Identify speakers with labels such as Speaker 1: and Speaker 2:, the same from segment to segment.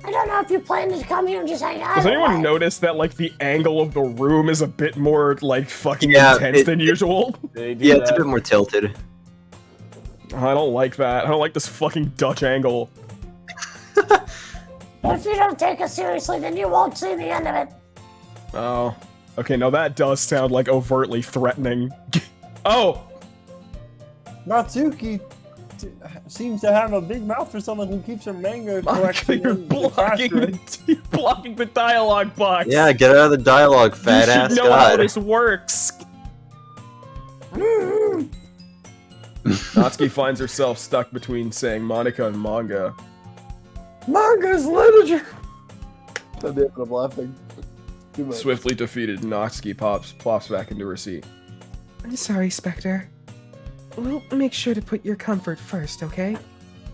Speaker 1: I don't know if you plan to come here and just hang out.
Speaker 2: Does anyone notice that, like, the angle of the room is a bit more, like, fucking intense than usual?
Speaker 3: Yeah, it's a bit more tilted.
Speaker 2: I don't like that. I don't like this fucking Dutch angle.
Speaker 1: If you don't take us seriously, then you won't see the end of it.
Speaker 2: Oh. Okay, now that does sound, like, overtly threatening. Oh!
Speaker 4: Natsuki seems to have a big mouth for someone who keeps her manga collection
Speaker 2: You're
Speaker 4: in the
Speaker 2: blocking
Speaker 4: classroom.
Speaker 2: you're blocking the dialogue box!
Speaker 3: Yeah, get out of the dialogue, fat ass
Speaker 2: You should know how
Speaker 3: god.
Speaker 2: this works! Natsuki finds herself stuck between saying Monica and manga.
Speaker 4: Manga's literature! I'm laughing. Too much.
Speaker 2: Swiftly defeated, Natsuki plops back into her seat.
Speaker 5: I'm sorry, Spekter. We'll make sure to put your comfort first, okay?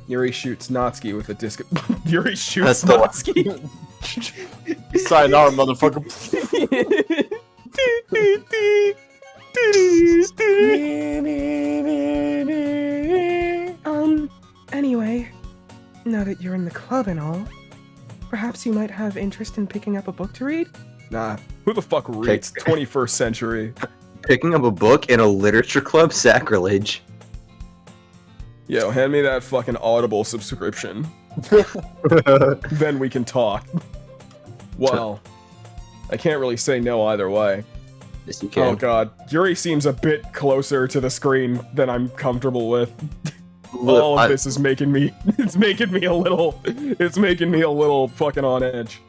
Speaker 2: Yuri shoots Natsuki with a disc. Yuri shoots
Speaker 3: That's the one.
Speaker 2: Natsuki.
Speaker 4: Sayonara, motherfucker.
Speaker 5: Anyway, now that you're in the club and all, perhaps you might have interest in picking up a book to read?
Speaker 2: Nah, who the fuck reads 21st century?
Speaker 3: Picking up a book in a literature club? Sacrilege.
Speaker 2: Yo, hand me that fucking Audible subscription. Then we can talk. Well, I can't really say no either way.
Speaker 3: Yes, you can.
Speaker 2: Oh god, Yuri seems a bit closer to the screen than I'm comfortable with. All of this is making me, it's making me a little fucking on edge.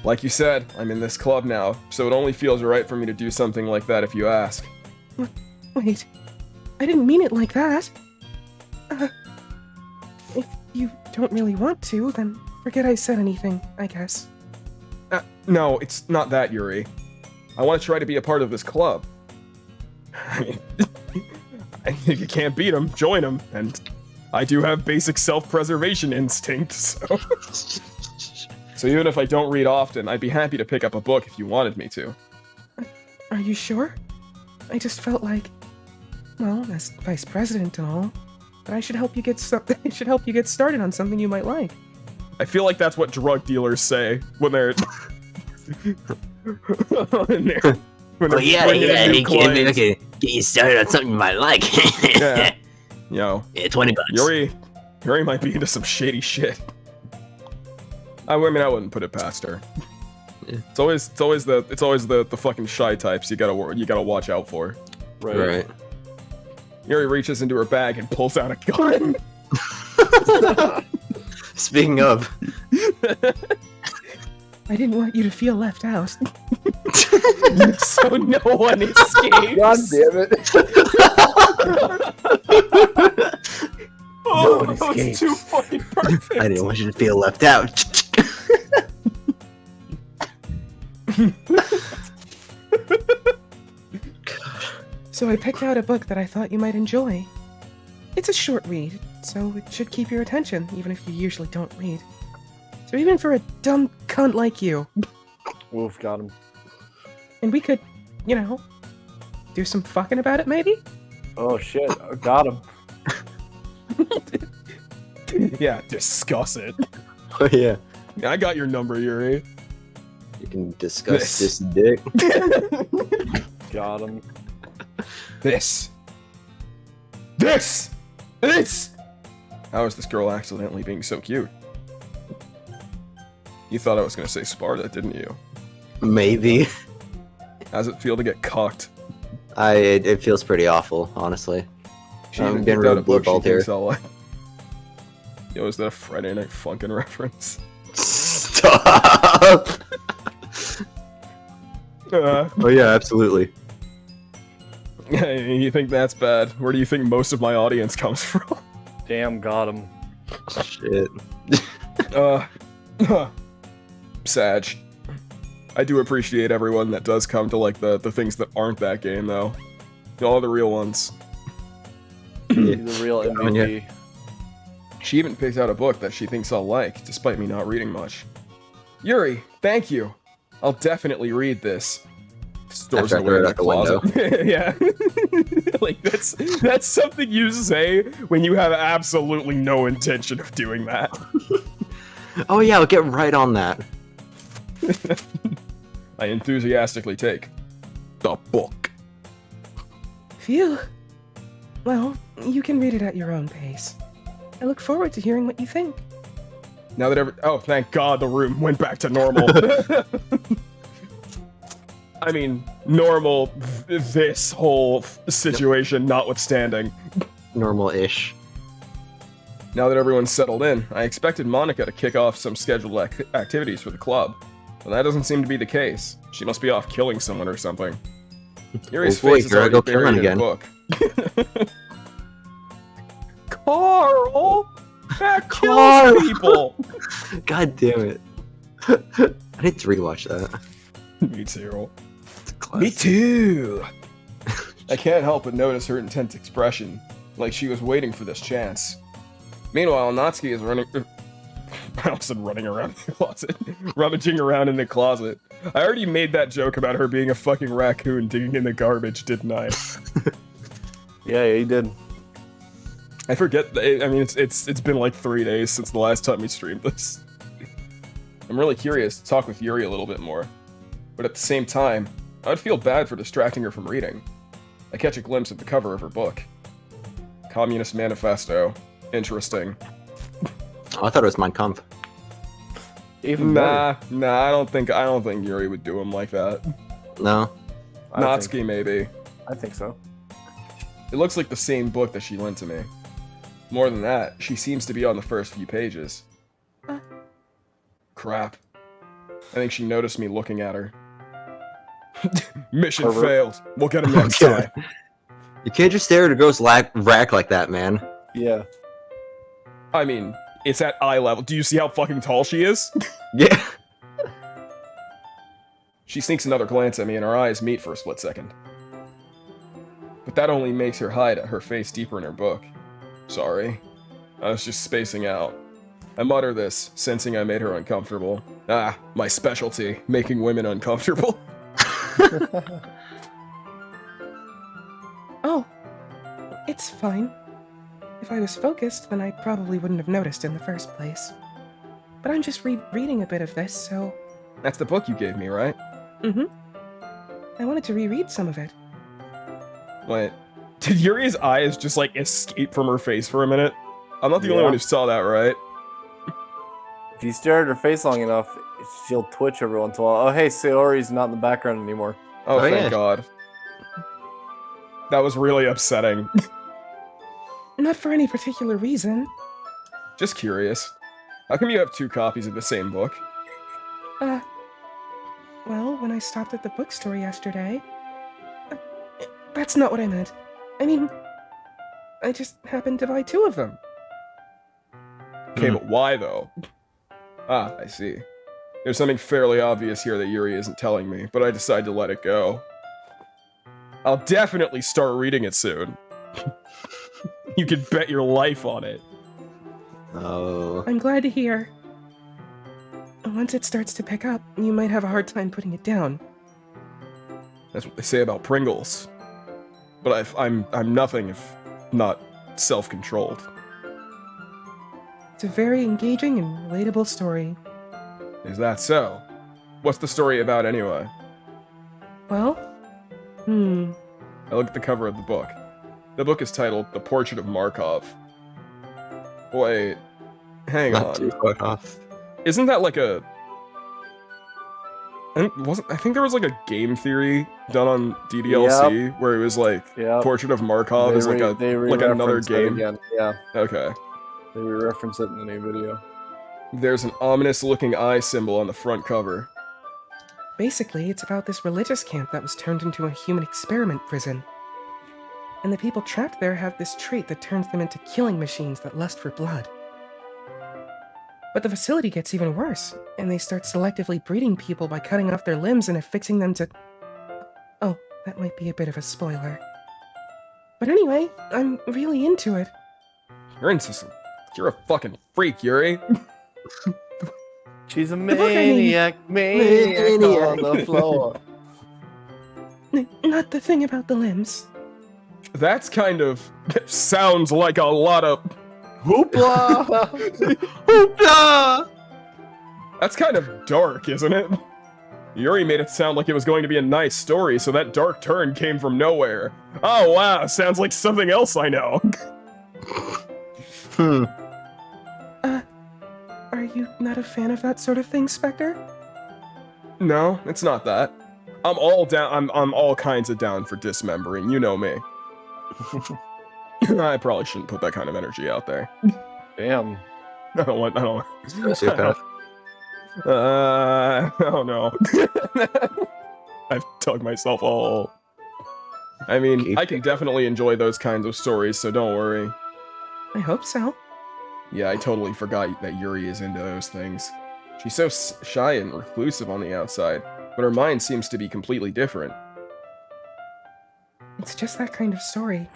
Speaker 2: Like you said, I'm in this club now, so it only feels right for me to do something like that if you ask.
Speaker 5: Wait, I didn't mean it like that. If you don't really want to, then forget I said anything, I guess.
Speaker 2: No, it's not that, Yuri. I want to try to be a part of this club. I mean, if you can't beat them, join them, and I do have basic self-preservation instinct, so... So even if I don't read often, I'd be happy to pick up a book if you wanted me to.
Speaker 5: Are you sure? I just felt like, well, as vice president and all, that I should help you get started on something you might like.
Speaker 2: I feel like that's what drug dealers say when they're
Speaker 3: Okay, get you started on something you might like.
Speaker 2: Yeah. Yo.
Speaker 3: Yeah, $20.
Speaker 2: Yuri might be into some shady shit. I mean, I wouldn't put it past her.
Speaker 3: Yeah.
Speaker 2: It's always the fucking shy types you gotta watch out for.
Speaker 3: Right.
Speaker 2: Yuri reaches into her bag and pulls out a gun.
Speaker 3: Speaking of,
Speaker 5: I didn't want you to feel left out.
Speaker 2: So no one escapes.
Speaker 4: God damn it.
Speaker 2: Oh,
Speaker 4: one
Speaker 2: that was
Speaker 4: escapes.
Speaker 2: too fucking perfect.
Speaker 3: I didn't want you to feel left out.
Speaker 5: So I picked out a book that I thought you might enjoy. It's a short read, so it should keep your attention, even if you usually don't read. So even for a dumb cunt like you.
Speaker 4: Wolf got him.
Speaker 5: And we could, do some fucking about it, maybe?
Speaker 4: Oh shit, I got him.
Speaker 2: Yeah, discuss it.
Speaker 3: Oh yeah.
Speaker 2: I got your number, Yuri.
Speaker 3: You can discuss this dick.
Speaker 4: Got him.
Speaker 2: This. How is this girl accidentally being so cute? You thought I was gonna say Sparta, didn't you?
Speaker 3: Maybe.
Speaker 2: How's it feel to get cocked?
Speaker 3: It feels pretty awful, honestly.
Speaker 2: She
Speaker 3: I'm
Speaker 2: even
Speaker 3: getting
Speaker 2: picked out
Speaker 3: real
Speaker 2: a book she
Speaker 3: blue-balled here.
Speaker 2: thinks I'll like. Yo, is that a Friday Night Funkin' reference?
Speaker 3: Stop! Oh yeah, absolutely.
Speaker 2: You think that's bad? Where do you think most of my audience comes from?
Speaker 4: Damn, got him.
Speaker 3: Shit.
Speaker 2: Sag. I do appreciate everyone that does come to like the things that aren't that game though. All the real ones.
Speaker 4: He's a real MVP.
Speaker 2: She even picked out a book that she thinks I'll like, despite me not reading much. Yuri, thank you. I'll definitely read this. Stores
Speaker 3: After I
Speaker 2: it away in
Speaker 3: throw it
Speaker 2: the
Speaker 3: out the
Speaker 2: closet. Yeah. Like that's something you say when you have absolutely no intention of doing that.
Speaker 3: Oh yeah, I'll get right on that.
Speaker 2: I enthusiastically take the book.
Speaker 5: Phew. Well, you can read it at your own pace. I look forward to hearing what you think.
Speaker 2: Now that oh, thank God the room went back to normal. I mean, normal, this whole situation notwithstanding.
Speaker 3: Normal-ish.
Speaker 2: Now that everyone's settled in, I expected Monica to kick off some scheduled activities for the club. But that doesn't seem to be the case. She must be off killing someone or something. Yuri's
Speaker 3: boy,
Speaker 2: face is
Speaker 3: here I
Speaker 2: already
Speaker 3: go
Speaker 2: buried
Speaker 3: killing
Speaker 2: in a book. Carl! That
Speaker 3: Carl!
Speaker 2: kills people!
Speaker 3: God damn it. I need to rewatch that.
Speaker 2: Me too.
Speaker 3: It's a classic.
Speaker 2: Too! I can't help but notice her intense expression, like she was waiting for this chance. Meanwhile, Natsuki is running... I also said running around the closet. Rummaging around in the closet. I already made that joke about her being a fucking raccoon digging in the garbage, didn't I?
Speaker 4: Yeah, he did.
Speaker 2: I forget. I mean, it's been like 3 days since the last time we streamed this. I'm really curious to talk with Yuri a little bit more, but at the same time, I would feel bad for distracting her from reading. I catch a glimpse of the cover of her book. Communist Manifesto. Interesting.
Speaker 3: Oh, I thought it was Mein Kampf.
Speaker 4: Even better.
Speaker 2: Nah. I don't think Yuri would do him like that.
Speaker 3: No.
Speaker 2: Natsuki maybe.
Speaker 4: I think so.
Speaker 2: It looks like the same book that she lent to me. More than that, she seems to be on the first few pages. Crap. I think she noticed me looking at her. Mission
Speaker 4: Pervert.
Speaker 2: failed. We'll get him next
Speaker 3: Okay.
Speaker 2: time.
Speaker 3: You can't just stare at a girl's rack like that, man.
Speaker 4: Yeah.
Speaker 2: I mean, it's at eye level. Do you see how fucking tall she is?
Speaker 3: Yeah.
Speaker 2: She sneaks another glance at me and our eyes meet for a split second. But that only makes her hide her face deeper in her book. Sorry. I was just spacing out. I mutter this, sensing I made her uncomfortable. Ah, my specialty, making women uncomfortable.
Speaker 5: Oh, it's fine. If I was focused, then I probably wouldn't have noticed in the first place. But I'm just reading a bit of this, so...
Speaker 2: That's the book you gave me, right?
Speaker 5: Mm-hmm. I wanted to reread some of it.
Speaker 2: Wait, did Yuri's eyes just like escape from her face for a minute? I'm not the only
Speaker 4: Yeah.
Speaker 2: one who saw that, right?
Speaker 4: If you stare at her face long enough, she'll twitch every once in a while. Oh, hey, Sayori's not in the background anymore.
Speaker 2: Oh, thank
Speaker 3: yeah.
Speaker 2: God. That was really upsetting.
Speaker 5: Not for any particular reason.
Speaker 2: Just curious. How come you have 2 copies of the same book?
Speaker 5: Well, when I stopped at the bookstore yesterday... that's not what I meant. I mean, I just happened to buy 2 of them.
Speaker 2: Okay, but why though? Ah, I see. There's something fairly obvious here that Yuri isn't telling me, but I decide to let it go. I'll definitely start reading it soon. You can bet your life on it.
Speaker 3: Oh.
Speaker 5: I'm glad to hear. Once it starts to pick up, you might have a hard time putting it down.
Speaker 2: That's what they say about Pringles. But I'm nothing if not self-controlled.
Speaker 5: It's a very engaging and relatable story.
Speaker 2: Is that so? What's the story about anyway?
Speaker 5: Well,
Speaker 2: I look at the cover of the book. The book is titled The Portrait of Markov. Wait, hang
Speaker 3: Not too
Speaker 2: on.
Speaker 3: far off.
Speaker 2: Isn't that like a... I think there was like a game theory done on DDLC where it was like
Speaker 4: Yep.
Speaker 2: Portrait of Markov is like
Speaker 4: they
Speaker 2: like another
Speaker 4: re-reference it
Speaker 2: game.
Speaker 4: again. Yeah,
Speaker 2: Okay.
Speaker 4: they re-reference it in the new video.
Speaker 2: There's an ominous looking eye symbol on the front cover.
Speaker 5: basically, it's about this religious camp that was turned into a human experiment prison. And the people trapped there have this trait that turns them into killing machines that lust for blood. But the facility gets even worse, and they start selectively breeding people by cutting off their limbs and affixing them to... Oh, that might be a bit of a spoiler. But anyway, I'm really into it.
Speaker 2: You're into some... You're a fucking freak, Yuri.
Speaker 4: She's a
Speaker 5: book I mean.
Speaker 4: maniac on the floor.
Speaker 5: Not the thing about the limbs.
Speaker 2: That's kind of... sounds like a lot of...
Speaker 4: Hoopla!
Speaker 3: Hoopla!
Speaker 2: That's kind of dark, isn't it? Yuri made it sound like it was going to be a nice story, so that dark turn came from nowhere. Oh wow, sounds like something else I know.
Speaker 5: Are you not a fan of that sort of thing, Spekter?
Speaker 2: No, it's not that. I'm all down. I'm all kinds of down for dismembering. You know me. I probably shouldn't put that kind of energy out there.
Speaker 4: Damn.
Speaker 2: I don't want.
Speaker 3: Sociopath.
Speaker 2: Oh no. I've dug myself a hole. I mean, I can definitely enjoy those kinds of stories, so don't worry.
Speaker 5: I hope so.
Speaker 2: Yeah, I totally forgot that Yuri is into those things. She's so shy and reclusive on the outside, but her mind seems to be completely different.
Speaker 5: It's just that kind of story.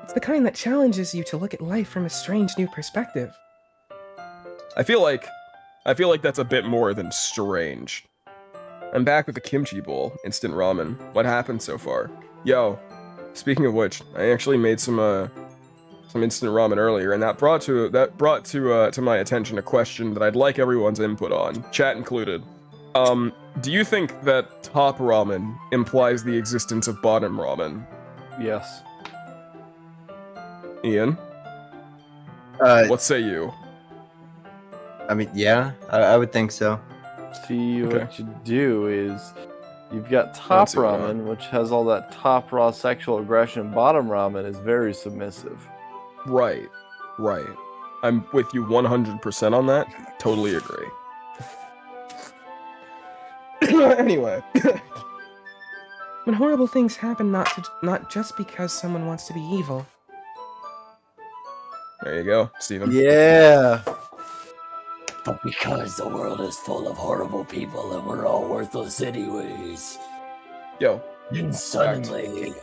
Speaker 5: It's the kind that challenges you to look at life from a strange new perspective.
Speaker 2: I feel like that's a bit more than strange. I'm back with the kimchi bowl, instant ramen. What happened so far? Yo, speaking of which, I actually made some instant ramen earlier, and that brought to my attention a question that I'd like everyone's input on, chat included. Do you think that top ramen implies the existence of bottom ramen?
Speaker 4: Yes.
Speaker 2: Ian, what say you?
Speaker 3: I mean, yeah, I would think so.
Speaker 4: See,
Speaker 2: Okay.
Speaker 4: what you do is you've got top
Speaker 2: see what I-
Speaker 4: ramen, which has all that top raw sexual aggression. Bottom ramen is very submissive.
Speaker 2: Right. I'm with you 100% on that. Totally agree. Anyway.
Speaker 5: When horrible things happen, not just because someone wants to be evil.
Speaker 2: There you go, Steven.
Speaker 4: Yeah.
Speaker 1: But because the world is full of horrible people and we're all worthless anyways.
Speaker 2: Yo.
Speaker 1: And suddenly...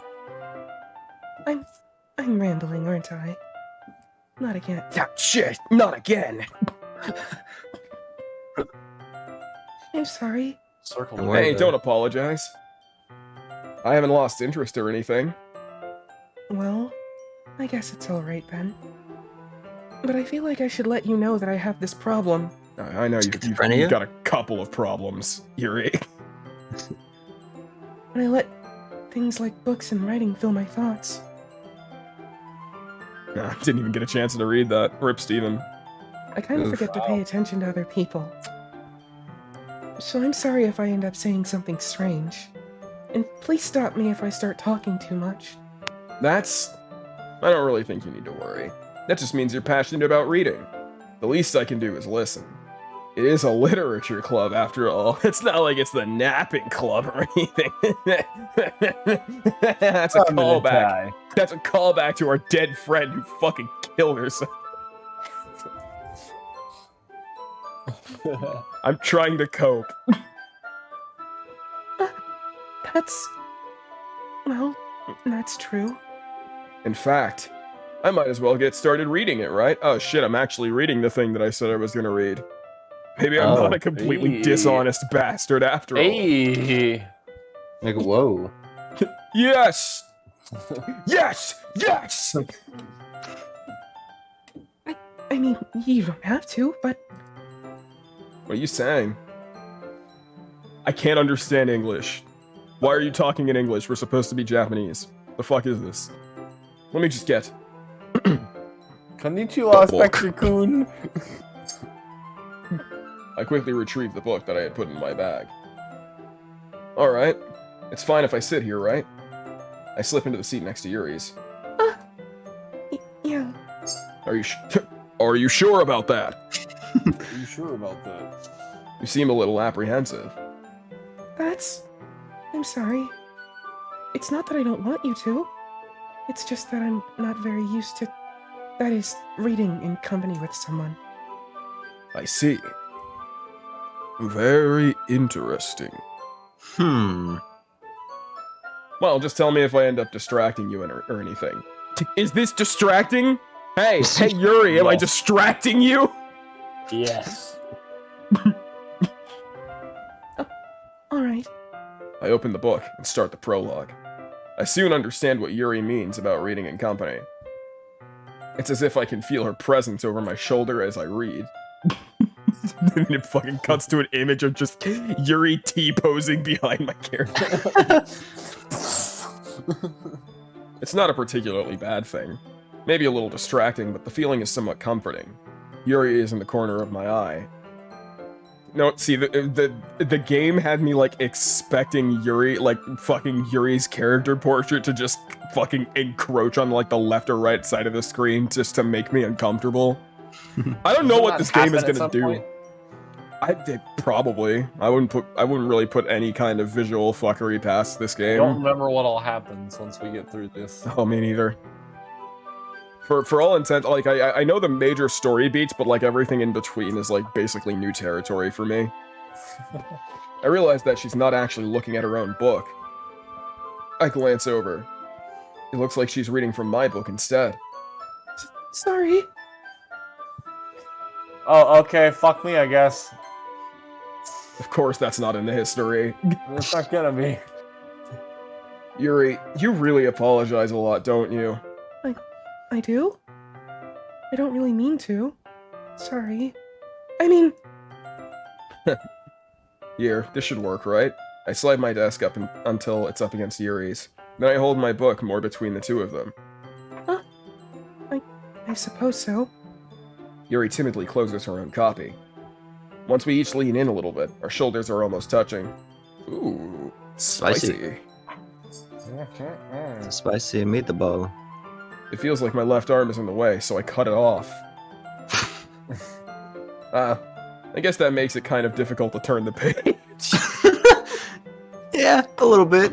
Speaker 5: I'm rambling, aren't I? Not again.
Speaker 2: Ah, shit, not again.
Speaker 5: I'm sorry.
Speaker 4: Circle
Speaker 3: Don't
Speaker 4: the
Speaker 3: worry
Speaker 2: Hey,
Speaker 3: about
Speaker 2: don't apologize. I haven't lost interest or anything.
Speaker 5: Well, I guess it's alright then. But I feel like I should let you know that I have this problem.
Speaker 2: I know you've
Speaker 3: Schizophrenia?
Speaker 2: got a couple of problems, Yuri.
Speaker 5: When I let things like books and writing fill my thoughts.
Speaker 2: Didn't even get a chance to read that. Rip Steven.
Speaker 5: I kind of
Speaker 3: Oof.
Speaker 5: forget to pay attention to other people. So I'm sorry if I end up saying something strange. And please stop me if I start talking too much.
Speaker 2: I don't really think you need to worry. That just means you're passionate about reading. The least I can do is listen. It is a literature club, after all. It's not like it's the napping club or anything. That's a callback. That's a callback to our dead friend who fucking killed herself. I'm trying to cope.
Speaker 5: That's true.
Speaker 2: In fact, I might as well get started reading it, right? Oh shit, I'm actually reading the thing that I said I was gonna read. Maybe I'm not a completely
Speaker 4: hey.
Speaker 2: dishonest bastard after all.
Speaker 4: Hey.
Speaker 3: Like, whoa.
Speaker 2: Yes! Yes! Yes!
Speaker 5: I mean, you don't have to, but
Speaker 2: What are you saying? I can't understand English. Why are you talking in English? We're supposed to be Japanese. The fuck is this? Let me just get...
Speaker 4: Konnichiwa,
Speaker 2: The book.
Speaker 4: Spekter-kun.
Speaker 2: I quickly retrieved the book that I had put in my bag. Alright. It's fine if I sit here, right? I slip into the seat next to Yuri's.
Speaker 5: yeah.
Speaker 2: Are you sure about that?
Speaker 4: Are you sure about that?
Speaker 2: You seem a little apprehensive.
Speaker 5: I'm sorry. It's not that I don't want you to. It's just that I'm not very used to, that is, reading in company with someone.
Speaker 2: I see. Very interesting. Well, just tell me if I end up distracting you or anything. Is this distracting? Hey, Yuri, am I distracting you?
Speaker 1: Yes.
Speaker 5: Alright.
Speaker 2: I open the book and start the prologue. I soon understand what Yuri means about reading in company. It's as if I can feel her presence over my shoulder as I read. And it fucking cuts to an image of just Yuri T-posing behind my character. It's not a particularly bad thing. Maybe a little distracting, but the feeling is somewhat comforting. Yuri is in the corner of my eye. No, see, the game had me, like, expecting Yuri, like, fucking Yuri's character portrait to just fucking encroach on, like, the left or right side of the screen just to make me uncomfortable. I don't know what this game is gonna do. Probably. I wouldn't really put any kind of visual fuckery past this
Speaker 4: I
Speaker 2: game.
Speaker 4: don't remember what all happens once we get through this.
Speaker 2: Oh, me neither. For all intent, like, I know the major story beats, but, like, everything in between is, like, basically new territory for me. I realize that she's not actually looking at her own book. I glance over. It looks like she's reading from my book instead.
Speaker 5: Sorry.
Speaker 4: Oh, okay, fuck me, I guess.
Speaker 2: Of course that's not in the history.
Speaker 4: It's not gonna be.
Speaker 2: Yuri, you really apologize a lot, don't you?
Speaker 5: I do? I don't really mean to. Sorry. I mean...
Speaker 2: Here, this should work, right? I slide my desk up until it's up against Yuri's. Then I hold my book more between the two of them.
Speaker 5: Huh? I suppose so.
Speaker 2: Yuri timidly closes her own copy. Once we each lean in a little bit, our shoulders are almost touching. Ooh, spicy.
Speaker 3: Spicy meatball.
Speaker 2: It feels like my left arm is in the way, so I cut it off. I guess that makes it kind of difficult to turn the page.
Speaker 3: Yeah, a little bit.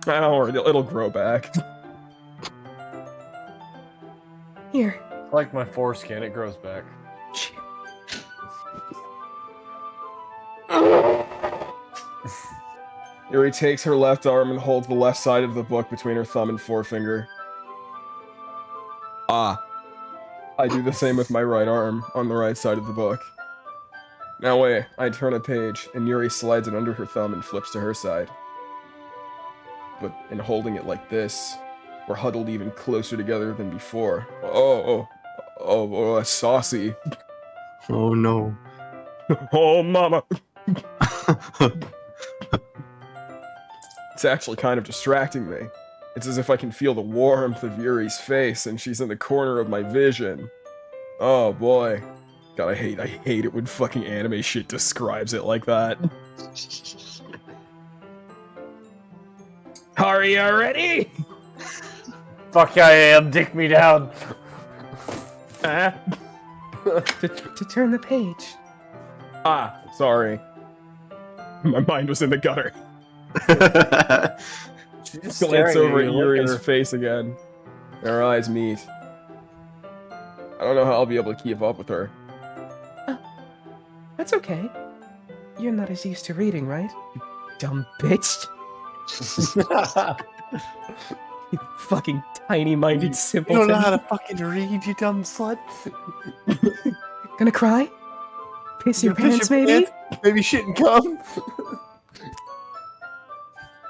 Speaker 2: Don't worry, it'll grow back.
Speaker 5: Here.
Speaker 4: Like my foreskin, it grows back.
Speaker 5: Shit.
Speaker 2: Yuri takes her left arm and holds the left side of the book between her thumb and forefinger. Ah. I do the same with my right arm on the right side of the book. Now wait, I turn a page, and Yuri slides it under her thumb and flips to her side. But in holding it like this, we're huddled even closer together than before. Oh, that's saucy.
Speaker 3: Oh no.
Speaker 2: Oh, mama. It's actually kind of distracting me. It's as if I can feel the warmth of Yuri's face, and she's in the corner of my vision. Oh boy. God, I hate it when fucking anime shit describes it like that. Are you ready?
Speaker 4: Fuck yeah, I am. Dick me down.
Speaker 5: To turn the page.
Speaker 2: Sorry. My mind was in the gutter.
Speaker 4: She's just
Speaker 2: Glance
Speaker 4: staring
Speaker 2: over
Speaker 4: at
Speaker 2: at
Speaker 4: you. Look
Speaker 2: Yuri's
Speaker 4: her.
Speaker 2: face again. Our eyes meet. I don't know how I'll be able to keep up with her.
Speaker 5: That's okay. You're not as used to reading, right? You dumb bitch. You fucking tiny-minded
Speaker 4: You
Speaker 5: simpleton.
Speaker 4: don't know how to fucking read, you dumb slut.
Speaker 5: Gonna cry? Piss your
Speaker 4: You piss
Speaker 5: pants, maybe?
Speaker 4: Maybe shit and come.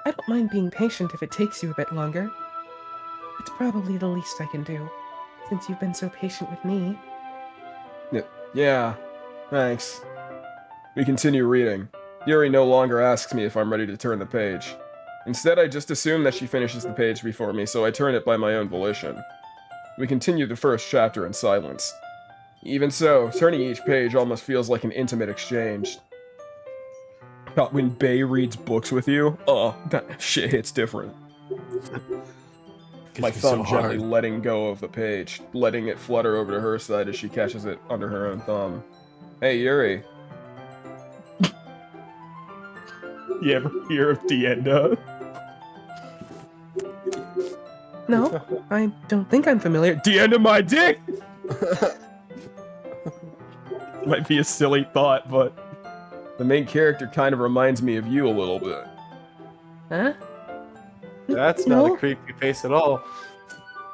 Speaker 5: I don't mind being patient if it takes you a bit longer. It's probably the least I can do, since you've been so patient with me.
Speaker 2: Yeah, thanks. We continue reading. Yuri no longer asks me if I'm ready to turn the page. Instead, I just assume that she finishes the page before me, so I turn it by my own volition. We continue the first chapter in silence. Even so, turning each page almost feels like an intimate exchange. God, when Bae reads books with you, that shit hits different. My thumb gently letting go of the page, letting it flutter over to her side as she catches it under her own thumb. Hey, Yuri. You ever hear of Dienda?
Speaker 5: No, I don't think I'm familiar.
Speaker 2: Dienda my dick! Might be a silly thought, but the main character kind of reminds me of you a little bit.
Speaker 5: Huh?
Speaker 4: That's
Speaker 5: No.
Speaker 4: not a creepy face at all.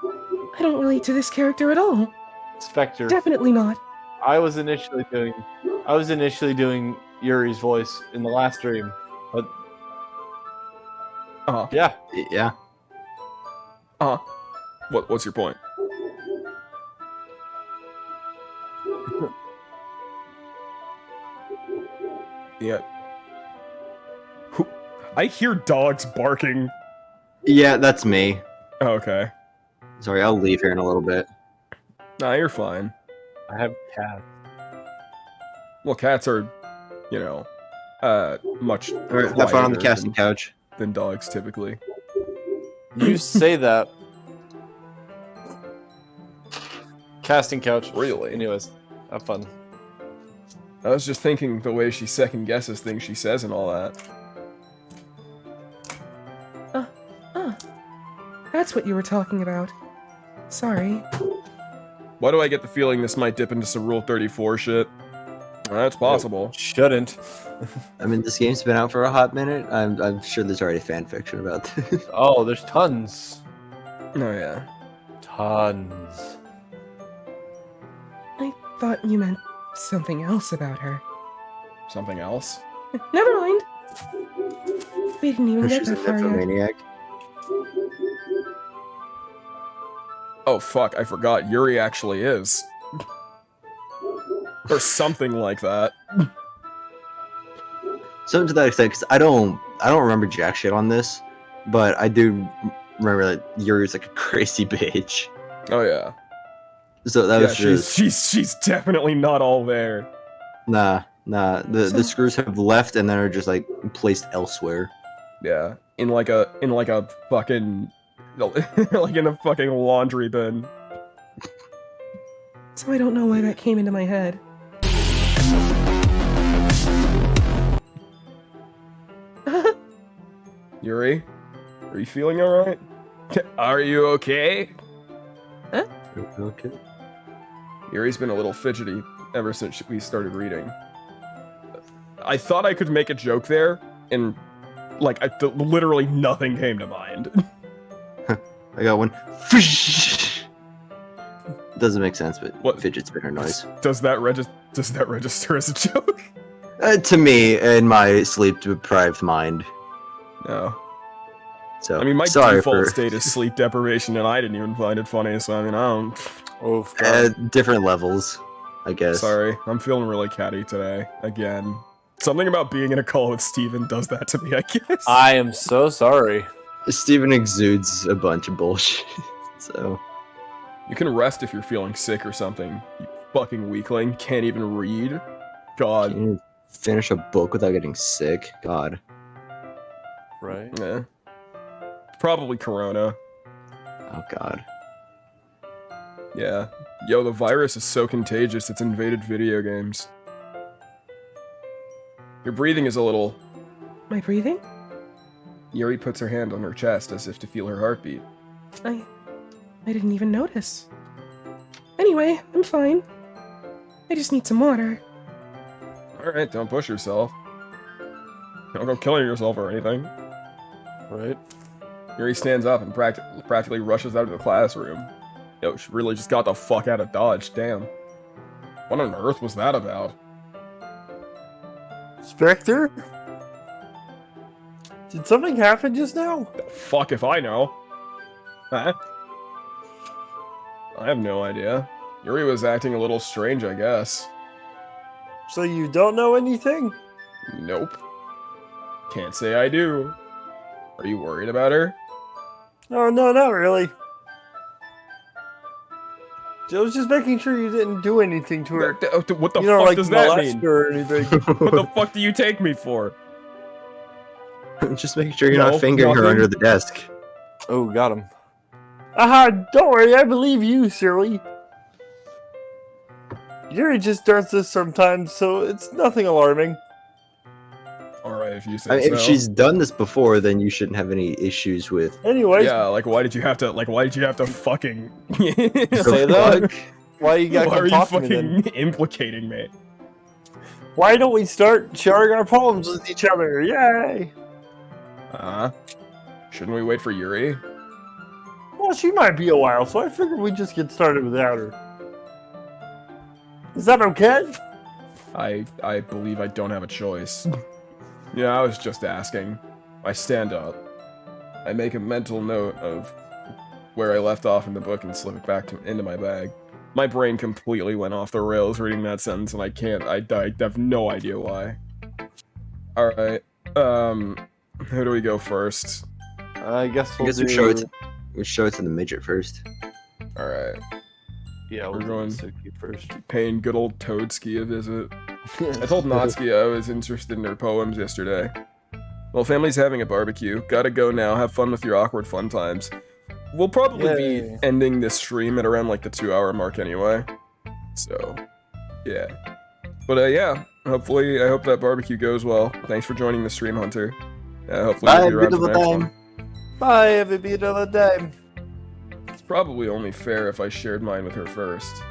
Speaker 5: I don't relate to this character at all.
Speaker 4: Spekter.
Speaker 5: Definitely not.
Speaker 4: I was initially doing Yuri's voice in the last stream, but yeah,
Speaker 3: Yeah.
Speaker 2: What's your point? Yeah. I hear dogs barking.
Speaker 3: Yeah, that's me.
Speaker 2: Oh, okay.
Speaker 3: Sorry, I'll leave here in a little bit.
Speaker 2: Nah, you're fine.
Speaker 4: I have cats.
Speaker 2: Well, cats are, you know, much
Speaker 3: Alright, have fun on the
Speaker 2: quieter
Speaker 3: casting couch.
Speaker 2: than dogs typically.
Speaker 4: You say that. Casting couch.
Speaker 2: Really?
Speaker 4: Anyways, have fun.
Speaker 2: I was just thinking the way she second guesses things she says and all that.
Speaker 5: That's what you were talking about. Sorry.
Speaker 2: Why do I get the feeling this might dip into some Rule 34 shit? That's possible.
Speaker 4: Shouldn't.
Speaker 3: I mean, this game's been out for a hot minute. I'm sure there's already fan fiction about this.
Speaker 4: Oh, there's tons.
Speaker 2: Oh, yeah.
Speaker 4: Tons.
Speaker 5: I thought you meant something else about her.
Speaker 2: Something else?
Speaker 5: Never mind. We didn't even get
Speaker 3: She's a
Speaker 5: that far yet.
Speaker 3: nymphomaniac.
Speaker 2: Oh, fuck, I forgot. Yuri actually is. Or something like that.
Speaker 3: Something to that extent, because I don't remember jack shit on this, but I do remember that Yuri's like a crazy bitch.
Speaker 2: Oh, yeah.
Speaker 3: So that
Speaker 2: Yeah,
Speaker 3: was just
Speaker 2: she's definitely not all there.
Speaker 3: nah. The
Speaker 5: So-
Speaker 3: screws have left and then are just like placed elsewhere.
Speaker 2: Yeah. In like a fucking... like in a fucking laundry bin.
Speaker 5: So I don't know why that came into my head.
Speaker 2: Yuri? Are you feeling alright? Are you okay?
Speaker 3: Okay.
Speaker 2: Yuri's been a little fidgety ever since we started reading. I thought I could make a joke there, and like literally nothing came to mind.
Speaker 3: I got one. Doesn't make sense, but
Speaker 2: What?
Speaker 3: fidget spinner noise.
Speaker 2: Does that register as a joke?
Speaker 3: To me, in my sleep deprived mind.
Speaker 2: No.
Speaker 3: So
Speaker 2: I mean, my
Speaker 3: sorry
Speaker 2: default
Speaker 3: for
Speaker 2: state is sleep deprivation, and I didn't even find it funny. So I mean, I don't.
Speaker 4: Oh, God.
Speaker 3: different levels, I guess.
Speaker 2: Sorry, I'm feeling really catty today again. Something about being in a call with Steven does that to me, I guess.
Speaker 4: I am so sorry.
Speaker 3: Steven exudes a bunch of bullshit. So
Speaker 2: You can rest if you're feeling sick or something. You fucking weakling. Can't even read. God.
Speaker 3: can you finish a book without getting sick? God.
Speaker 4: Right?
Speaker 2: Yeah. Probably Corona.
Speaker 3: Oh God.
Speaker 2: Yeah. Yo, the virus is so contagious it's invaded video games. Your breathing is a little...
Speaker 5: My breathing?
Speaker 2: Yuri puts her hand on her chest as if to feel her heartbeat.
Speaker 5: I didn't even notice. Anyway, I'm fine. I just need some water.
Speaker 2: Alright, don't push yourself. Don't go killing yourself or anything.
Speaker 4: Right?
Speaker 2: Yuri stands up and practically rushes out of the classroom. Yo, she really just got the fuck out of Dodge, damn. What on earth was that about?
Speaker 4: Spekter? Did something happen just now?
Speaker 2: The fuck if I know. Huh? I have no idea. Yuri was acting a little strange, I guess.
Speaker 4: So you don't know anything?
Speaker 2: Nope. Can't say I do. Are you worried about her?
Speaker 4: Oh, no, not really. I was just making sure you didn't do anything to her.
Speaker 2: What the
Speaker 4: You know,
Speaker 2: fuck
Speaker 4: like
Speaker 2: does that
Speaker 4: molest
Speaker 2: mean?
Speaker 4: her or anything.
Speaker 2: What the fuck do you take me for?
Speaker 3: Just making sure you're
Speaker 2: No,
Speaker 3: not fingering her
Speaker 2: nothing.
Speaker 3: under the desk.
Speaker 4: Oh, got him. Aha, don't worry, I believe you, silly. Yuri just does this sometimes, so it's nothing alarming.
Speaker 2: Alright, if you say
Speaker 3: I mean,
Speaker 2: so.
Speaker 3: if she's done this before, then you shouldn't have any issues with.
Speaker 4: Anyways,
Speaker 2: Yeah, like why did you have to fucking
Speaker 4: say that. Why you gotta
Speaker 2: Why are
Speaker 4: come
Speaker 2: you
Speaker 4: talk to me
Speaker 2: fucking
Speaker 4: then?
Speaker 2: implicating me?
Speaker 4: Why don't we start sharing our problems with each other? Yay!
Speaker 2: Shouldn't we wait for Yuri?
Speaker 4: Well, she might be a while, so I figured we'd just get started without her. Is that okay?
Speaker 2: I believe I don't have a choice. Yeah, I was just asking. I stand up. I make a mental note of where I left off in the book and slip it back into my bag. My brain completely went off the rails reading that sentence, and I have no idea why. All right. Who do we go first?
Speaker 4: I guess
Speaker 3: I
Speaker 4: we'll
Speaker 3: guess we show it to the midget first.
Speaker 2: All right.
Speaker 4: Yeah,
Speaker 2: we're
Speaker 4: we're
Speaker 2: going-
Speaker 4: going Suki first.
Speaker 2: Paying good old Toadski a visit. I told Natsuki I was interested in her poems yesterday. Well, family's having a barbecue. Gotta go now. Have fun with your awkward fun times. We'll probably be
Speaker 4: Yay.
Speaker 2: ending this stream at around like the 2-hour mark anyway. So, yeah. But yeah, hopefully, I hope that barbecue goes well. Thanks for joining the stream, Hunter. Hopefully
Speaker 3: Bye,
Speaker 2: we'll be around for the next
Speaker 3: beautiful
Speaker 2: one.
Speaker 4: Bye, every bit of a day.
Speaker 2: It's probably only fair if I shared mine with her first.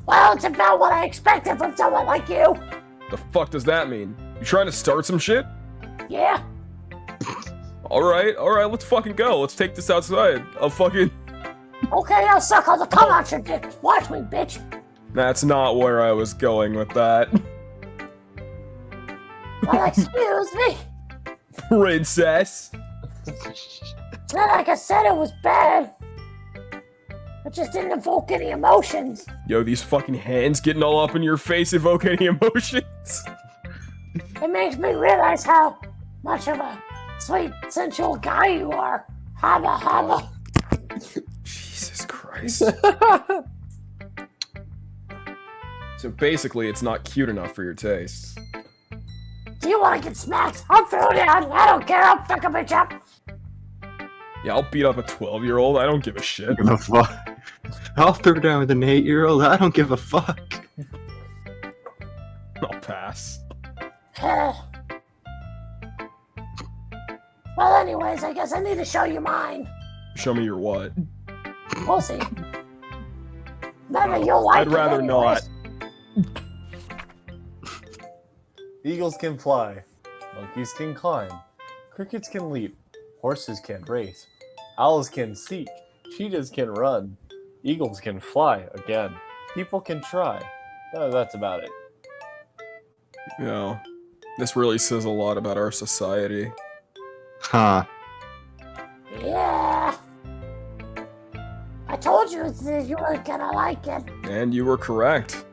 Speaker 1: Well, it's about what I expected from someone like you.
Speaker 2: The fuck does that mean? You trying to start some shit?
Speaker 1: Yeah.
Speaker 2: Alright, let's fucking go. Let's take this outside. I'll fucking...
Speaker 1: Okay, I'll suck all the cum out your dick. Watch me, bitch.
Speaker 2: That's not where I was going with that.
Speaker 1: Well, excuse me.
Speaker 2: Princess.
Speaker 1: It's not like I said it was bad. It just didn't evoke any emotions.
Speaker 2: Yo, these fucking hands getting all up in your face evoke any emotions?
Speaker 1: It makes me realize how much of a sweet, sensual guy you are. Haba haba.
Speaker 2: Jesus Christ. So basically, it's not cute enough for your taste.
Speaker 1: Do you want to get smacked? I'll throw down. I don't care. I'll fuck a bitch up.
Speaker 2: Yeah, I'll beat up a 12-year-old. I don't give a shit.
Speaker 3: Give a fuck. I'll throw down with an 8-year-old. I don't give a fuck.
Speaker 2: I'll pass.
Speaker 1: Well, anyways, I guess I need to show you mine.
Speaker 2: Show me your what?
Speaker 1: We'll see. Maybe you'll like
Speaker 2: I'd
Speaker 1: it
Speaker 2: rather
Speaker 1: anyways.
Speaker 2: not.
Speaker 4: Eagles can fly. Monkeys can climb. Crickets can leap. Horses can race. Owls can seek. Cheetahs can run. Eagles can fly again. People can try. That's about it.
Speaker 2: You know, this really says a lot about our society.
Speaker 3: Huh.
Speaker 1: Yeah. I told you that you were gonna like it.
Speaker 2: And you were correct.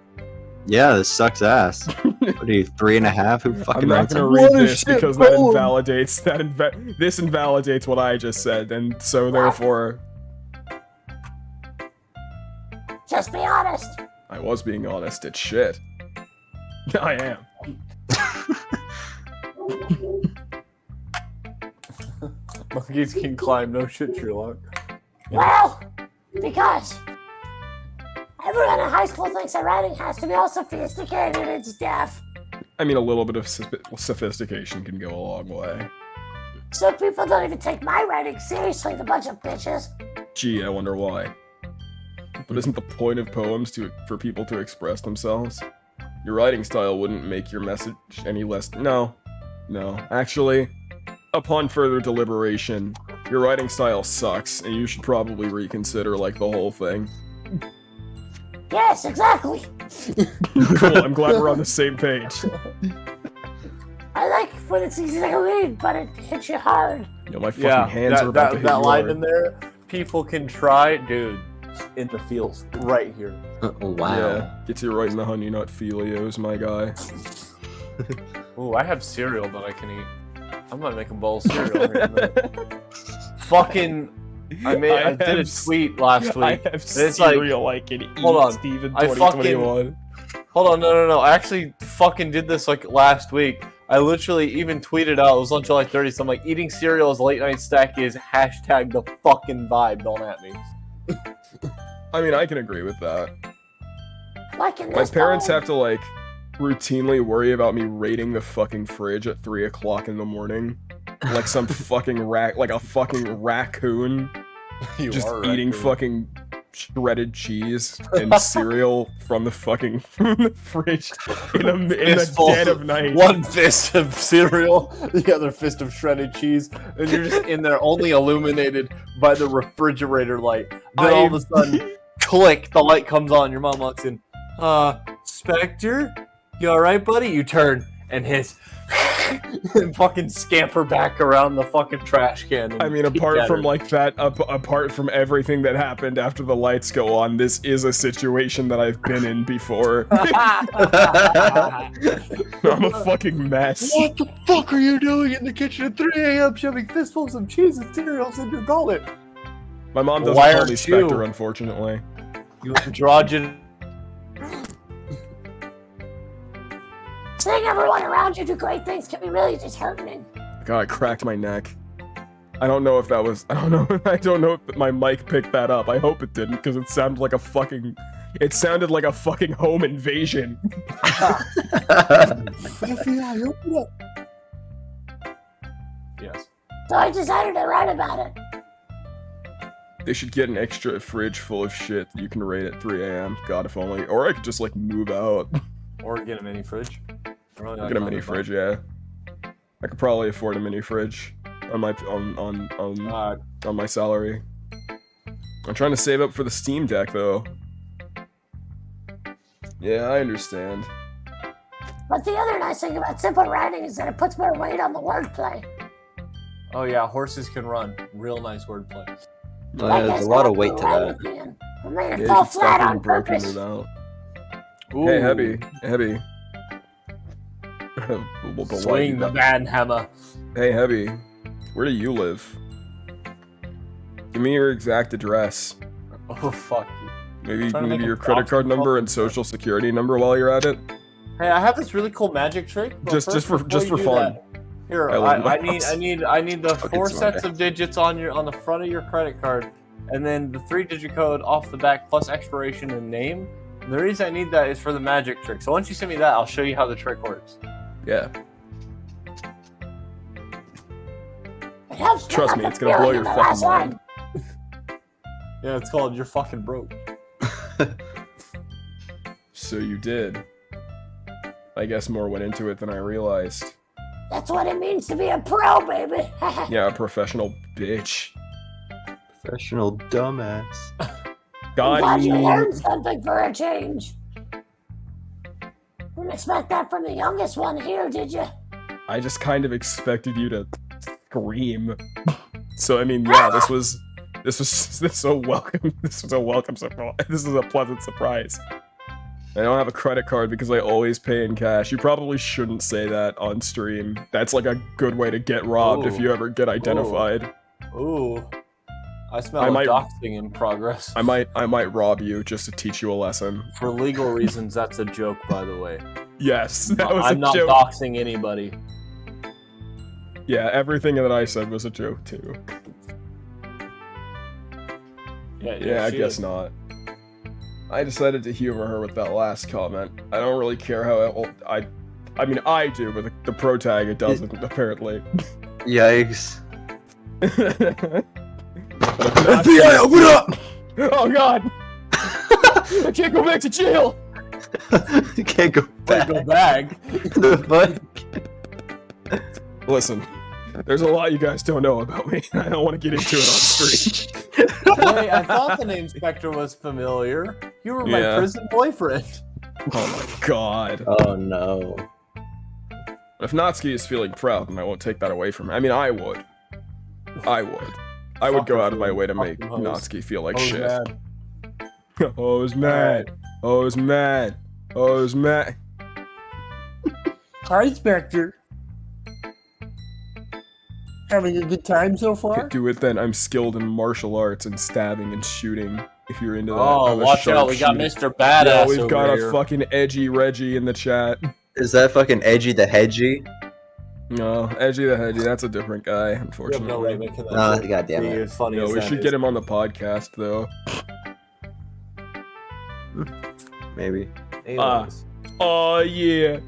Speaker 3: Yeah, this sucks ass. What are you, 3.5? Who fucking
Speaker 2: I'm not
Speaker 3: writes
Speaker 2: gonna
Speaker 3: it?
Speaker 2: read
Speaker 4: What a
Speaker 2: this
Speaker 4: shit
Speaker 2: because that
Speaker 4: poem.
Speaker 2: invalidates this invalidates what I just said, and so therefore
Speaker 1: Just be honest.
Speaker 2: I was being honest. It's shit. I am.
Speaker 4: Monkeys can climb. No shit, Sherlock.
Speaker 1: Well, because everyone in high school thinks that writing has to be all sophisticated and stuff.
Speaker 2: I mean, a little bit of sophistication can go a long way.
Speaker 1: So people don't even take my writing seriously, the bunch of bitches.
Speaker 2: Gee, I wonder why. But isn't the point of poems for people to express themselves? Your writing style wouldn't make your message any less. No. Actually, upon further deliberation, your writing style sucks, and you should probably reconsider, like, the whole thing.
Speaker 1: Yes, exactly.
Speaker 2: Cool, I'm glad we're on the same page.
Speaker 1: I like when it's easy to read, but it hits you hard.
Speaker 2: Yo, my fucking hands are about to hit
Speaker 4: that
Speaker 2: you
Speaker 4: line
Speaker 2: hard.
Speaker 4: in there. People can try, dude. In the feels, right here.
Speaker 3: Oh, wow.
Speaker 2: Yeah, gets you right in the honey nut filios, my guy.
Speaker 4: Ooh, I have cereal that I can eat. I'm gonna make a bowl of cereal here in a minute. Fucking, I did a
Speaker 2: have
Speaker 4: tweet last
Speaker 2: I
Speaker 4: week.
Speaker 2: have
Speaker 4: It's like,
Speaker 2: cereal I can eat,
Speaker 4: hold on,
Speaker 2: Steven
Speaker 4: I fucking-
Speaker 2: 2021.
Speaker 4: Hold on, no. I actually fucking did this like last week. I literally even tweeted out, it was on July 30th, so I'm like, eating cereal as a late night snack is hashtag the fucking vibe, don't at me.
Speaker 2: I mean, I can agree with that.
Speaker 1: Like in
Speaker 2: My
Speaker 1: this
Speaker 2: parents
Speaker 1: poem.
Speaker 2: have to, like, routinely worry about me raiding the fucking fridge at 3 o'clock in the morning. Like some fucking like a fucking raccoon.
Speaker 4: You
Speaker 2: Just
Speaker 4: are a
Speaker 2: eating
Speaker 4: raccoon.
Speaker 2: fucking shredded cheese and cereal from the fucking fridge in the
Speaker 4: Fistful.
Speaker 2: dead of night.
Speaker 4: One fist of cereal, the other fist of shredded cheese, and you're just in there only illuminated by the refrigerator light. Then all of a sudden, click, the light comes on, your mom walks in. Spekter? You alright, buddy? You turn, and his and fucking scamper back around the fucking trash can. And
Speaker 2: I mean,
Speaker 4: peek
Speaker 2: apart
Speaker 4: at
Speaker 2: from
Speaker 4: her.
Speaker 2: like that, apart from everything that happened after the lights go on, this is a situation that I've been in before. I'm a fucking mess.
Speaker 4: What the fuck are you doing in the kitchen at 3 a.m. shoving fistfuls of cheese and cereals in your gullet?
Speaker 2: My mom doesn't
Speaker 4: Why
Speaker 2: call
Speaker 4: aren't
Speaker 2: me
Speaker 4: you?
Speaker 2: Spekter, unfortunately.
Speaker 4: You androgynous.
Speaker 1: Seeing everyone around you do great things can be really disheartening.
Speaker 2: God, I cracked my neck. I don't know if that was. I don't know if my mic picked that up. I hope it didn't, because it sounded like a fucking. It sounded like a fucking home invasion.
Speaker 4: FBI, open up. Yes.
Speaker 1: So I decided to write about it.
Speaker 2: They should get an extra fridge full of shit you can raid at 3 a.m. God, if only. Or I could just like move out.
Speaker 4: Or get a mini fridge. Really
Speaker 2: Get a mini fridge, yeah. I could probably afford a mini fridge on my on my salary. I'm trying to save up for the Steam Deck though. Yeah, I understand.
Speaker 1: But the other nice thing about simple writing is that it puts more weight on the wordplay.
Speaker 4: Oh yeah, horses can run. Real nice wordplay.
Speaker 3: Yeah, there's a lot of weight to that.
Speaker 1: I made it
Speaker 2: Yeah,
Speaker 1: fall
Speaker 2: you should
Speaker 1: flat
Speaker 2: stop
Speaker 1: on
Speaker 2: being broken
Speaker 1: purpose.
Speaker 2: it out.
Speaker 4: Ooh.
Speaker 2: Hey, Hebby.
Speaker 4: Swing the man hammer.
Speaker 2: Hey, Hebby. Where do you live? Give me your exact address.
Speaker 4: Oh fuck you.
Speaker 2: Maybe
Speaker 4: Trying to make
Speaker 2: your
Speaker 4: a
Speaker 2: credit card
Speaker 4: profit.
Speaker 2: number and social security number while you're at it.
Speaker 4: Hey, I have this really cool magic trick. but
Speaker 2: Just
Speaker 4: first,
Speaker 2: for
Speaker 4: before you do
Speaker 2: fun.
Speaker 4: that, here,
Speaker 2: I love
Speaker 4: I
Speaker 2: those.
Speaker 4: need the
Speaker 3: Fucking
Speaker 4: 4
Speaker 3: smart.
Speaker 4: sets of digits on the front of your credit card, and then the 3-digit code off the back plus expiration and name. And the reason I need that is for the magic trick. So once you send me that, I'll show you how the trick works.
Speaker 2: Yeah.
Speaker 1: It helps
Speaker 2: Trust
Speaker 1: not
Speaker 2: me,
Speaker 1: the
Speaker 2: it's gonna blow
Speaker 1: feeling
Speaker 2: your
Speaker 1: in the
Speaker 2: fucking
Speaker 1: last line.
Speaker 2: mind.
Speaker 4: Yeah, it's called You're Fucking Broke.
Speaker 2: So you did. I guess more went into it than I realized.
Speaker 1: That's what it means to be a pro, baby.
Speaker 2: Yeah, a professional bitch.
Speaker 3: Professional dumbass.
Speaker 1: I'm
Speaker 2: God,
Speaker 1: glad you learned something for a change. Didn't expect that from the youngest one here, did you?
Speaker 2: I just kind of expected you to scream. So I mean, yeah, this was a welcome. This was a welcome surprise. This is a pleasant surprise. I don't have a credit card because I always pay in cash. You probably shouldn't say that on stream. That's like a good way to get robbed if
Speaker 4: Ooh.
Speaker 2: you ever get identified.
Speaker 4: Ooh. I smell
Speaker 2: I might-
Speaker 4: doxing in progress.
Speaker 2: I might rob you just to teach you a lesson.
Speaker 4: For legal reasons, that's a joke, by the way.
Speaker 2: Yes, that was
Speaker 4: I'm
Speaker 2: a
Speaker 4: not
Speaker 2: joke.
Speaker 4: doxing anybody.
Speaker 2: Yeah, everything that I said was a joke too. Yeah, I
Speaker 4: she
Speaker 2: guess
Speaker 4: is.
Speaker 2: not. I decided to humor her with that last comment. I don't really care how I mean, I do, but the pro tag it doesn't apparently.
Speaker 3: Yikes.
Speaker 2: FBI,
Speaker 3: open up!
Speaker 2: Oh God! I can't go back to jail.
Speaker 3: You can't go back.
Speaker 4: Go back.
Speaker 3: The fuck?
Speaker 2: Listen, there's a lot you guys don't know about me. I don't want to get into it on stream.
Speaker 4: Wait, I thought the name Spekter was familiar. You were my
Speaker 2: Yeah.
Speaker 4: prison boyfriend.
Speaker 2: Oh my God!
Speaker 3: Oh no.
Speaker 2: If Natsuki is feeling proud, then I won't take that away from him. I mean, I would. I would go out of my way to make
Speaker 4: Fucking hoes.
Speaker 2: Natsuki feel like
Speaker 4: Oh,
Speaker 2: shit.
Speaker 4: man.
Speaker 2: Oh, I was mad. Oh, I was mad. Oh, I was mad.
Speaker 6: Hi, Spekter. Having a good time so far?
Speaker 2: Do it then. I'm skilled in martial arts and stabbing and shooting. If you're into that.
Speaker 4: Oh,
Speaker 2: I'm a
Speaker 4: watch out. We got
Speaker 2: sharpshooter.
Speaker 4: Mr. Badass
Speaker 2: Yeah, we've
Speaker 4: over
Speaker 2: got
Speaker 4: here.
Speaker 2: a fucking edgy Reggie in the chat.
Speaker 3: Is that fucking Edgy the Hedgy?
Speaker 2: No, Edgy the Hedgy, that's a different guy,
Speaker 4: We have
Speaker 2: unfortunately.
Speaker 4: no way making that
Speaker 3: Nah,
Speaker 4: joke
Speaker 3: goddamn
Speaker 4: be
Speaker 3: it.
Speaker 4: as funny
Speaker 2: No,
Speaker 4: as
Speaker 2: we
Speaker 4: that
Speaker 2: should
Speaker 4: is.
Speaker 2: get him on the podcast, though.
Speaker 3: Maybe.
Speaker 4: Anyways.
Speaker 2: Oh, yeah.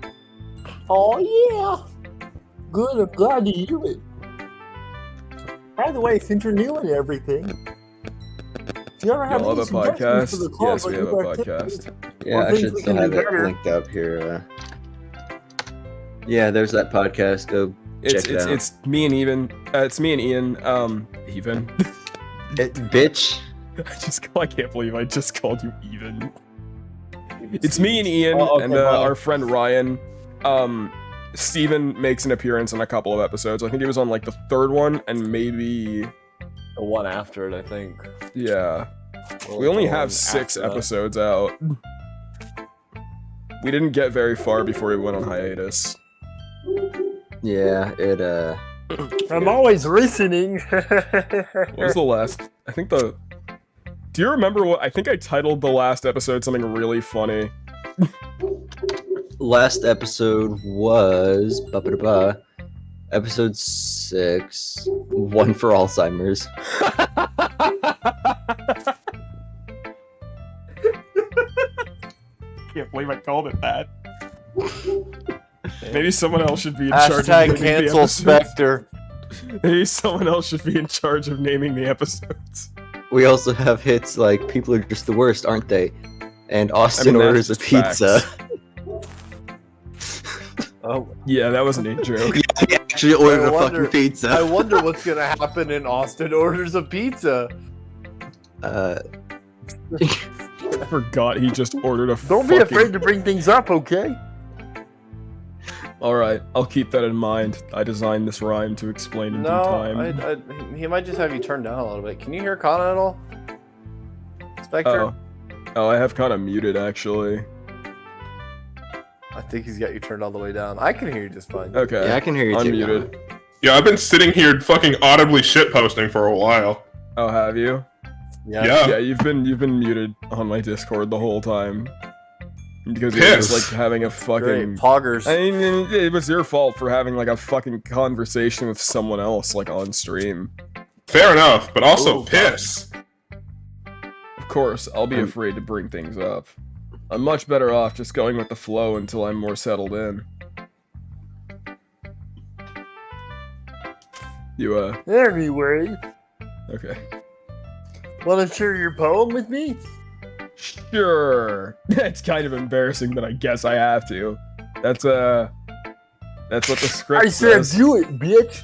Speaker 6: Oh, yeah. Good, I'm glad to hear it. By the way, since you're new and everything, if you ever have
Speaker 2: Y'all
Speaker 6: any
Speaker 2: have a
Speaker 6: suggestions
Speaker 2: podcast?
Speaker 6: for the club
Speaker 2: Yes,
Speaker 6: or
Speaker 2: we have a
Speaker 6: new activities,
Speaker 2: podcast.
Speaker 3: Yeah,
Speaker 6: Or
Speaker 3: I
Speaker 6: things
Speaker 3: should
Speaker 6: we
Speaker 3: still
Speaker 6: can
Speaker 3: have
Speaker 6: do
Speaker 3: it
Speaker 6: better.
Speaker 3: linked up here. Yeah, there's that podcast. Go check it out.
Speaker 2: It's me and Ian. It's me and Ian. Even.
Speaker 3: Bitch.
Speaker 2: I can't believe I just called you Even. It's me and Ian
Speaker 4: Oh, okay,
Speaker 2: and
Speaker 4: bye.
Speaker 2: our friend Ryan. Steven makes an appearance in a couple of episodes. I think he was on like the third one and maybe
Speaker 4: The one after it, I think.
Speaker 2: yeah.
Speaker 4: Well,
Speaker 2: We only
Speaker 4: the one
Speaker 2: have 6
Speaker 4: after that.
Speaker 2: episodes out. We didn't get very far before we went on hiatus.
Speaker 3: Yeah, it
Speaker 6: I'm always listening.
Speaker 2: What was the last? I think the. Do you remember what? I think I titled the last episode something really funny.
Speaker 3: last episode was episode 6, one for Alzheimer's.
Speaker 2: Can't believe I called it that. Maybe someone else should be in charge of
Speaker 4: Hashtag
Speaker 2: naming the
Speaker 4: cancel
Speaker 2: episodes.
Speaker 4: Specter.
Speaker 2: Maybe someone else should be in charge of naming the episodes.
Speaker 3: We also have hits like "People are just the worst, aren't they?" and Austin
Speaker 2: that's
Speaker 3: orders a
Speaker 2: just
Speaker 3: pizza.
Speaker 4: Oh,
Speaker 2: Yeah, that wasn't a joke.
Speaker 3: He actually ordered
Speaker 4: I
Speaker 3: a
Speaker 4: wonder-
Speaker 3: fucking pizza.
Speaker 4: I wonder what's gonna happen in Austin orders a pizza.
Speaker 3: Uh,
Speaker 2: I forgot he just ordered a
Speaker 6: Don't be afraid to bring things up, okay?
Speaker 2: Alright, I'll keep that in mind. I designed this rhyme to explain in due time.
Speaker 4: No, he might just have you turned down a little bit. Can you hear Kana at all? Spectre?
Speaker 2: Oh, I have kind of muted, actually.
Speaker 4: I think he's got you turned all the way down. I can hear you just fine.
Speaker 2: Okay,
Speaker 3: yeah, I can hear you too.
Speaker 2: unmuted.
Speaker 7: Yeah, I've been sitting here fucking audibly shitposting for a while.
Speaker 2: Oh, have you?
Speaker 7: Yeah.
Speaker 2: Yeah, you've been muted on my Discord the whole time. Because you're just
Speaker 7: Piss.
Speaker 2: like having a fucking...
Speaker 4: Great. Poggers.
Speaker 2: I mean, it was your fault for having like a fucking conversation with someone else like on stream.
Speaker 7: Fair enough, but also
Speaker 4: Ooh,
Speaker 7: piss.
Speaker 2: Of course, I'll be afraid to bring things up. I'm much better off just going with the flow until I'm more settled in. You,
Speaker 6: Anyway,
Speaker 2: okay.
Speaker 6: wanna share your poem with me?
Speaker 2: Sure. It's kind of embarrassing, but I guess I have to. That's what the script
Speaker 6: I said
Speaker 2: says.
Speaker 6: do it, bitch!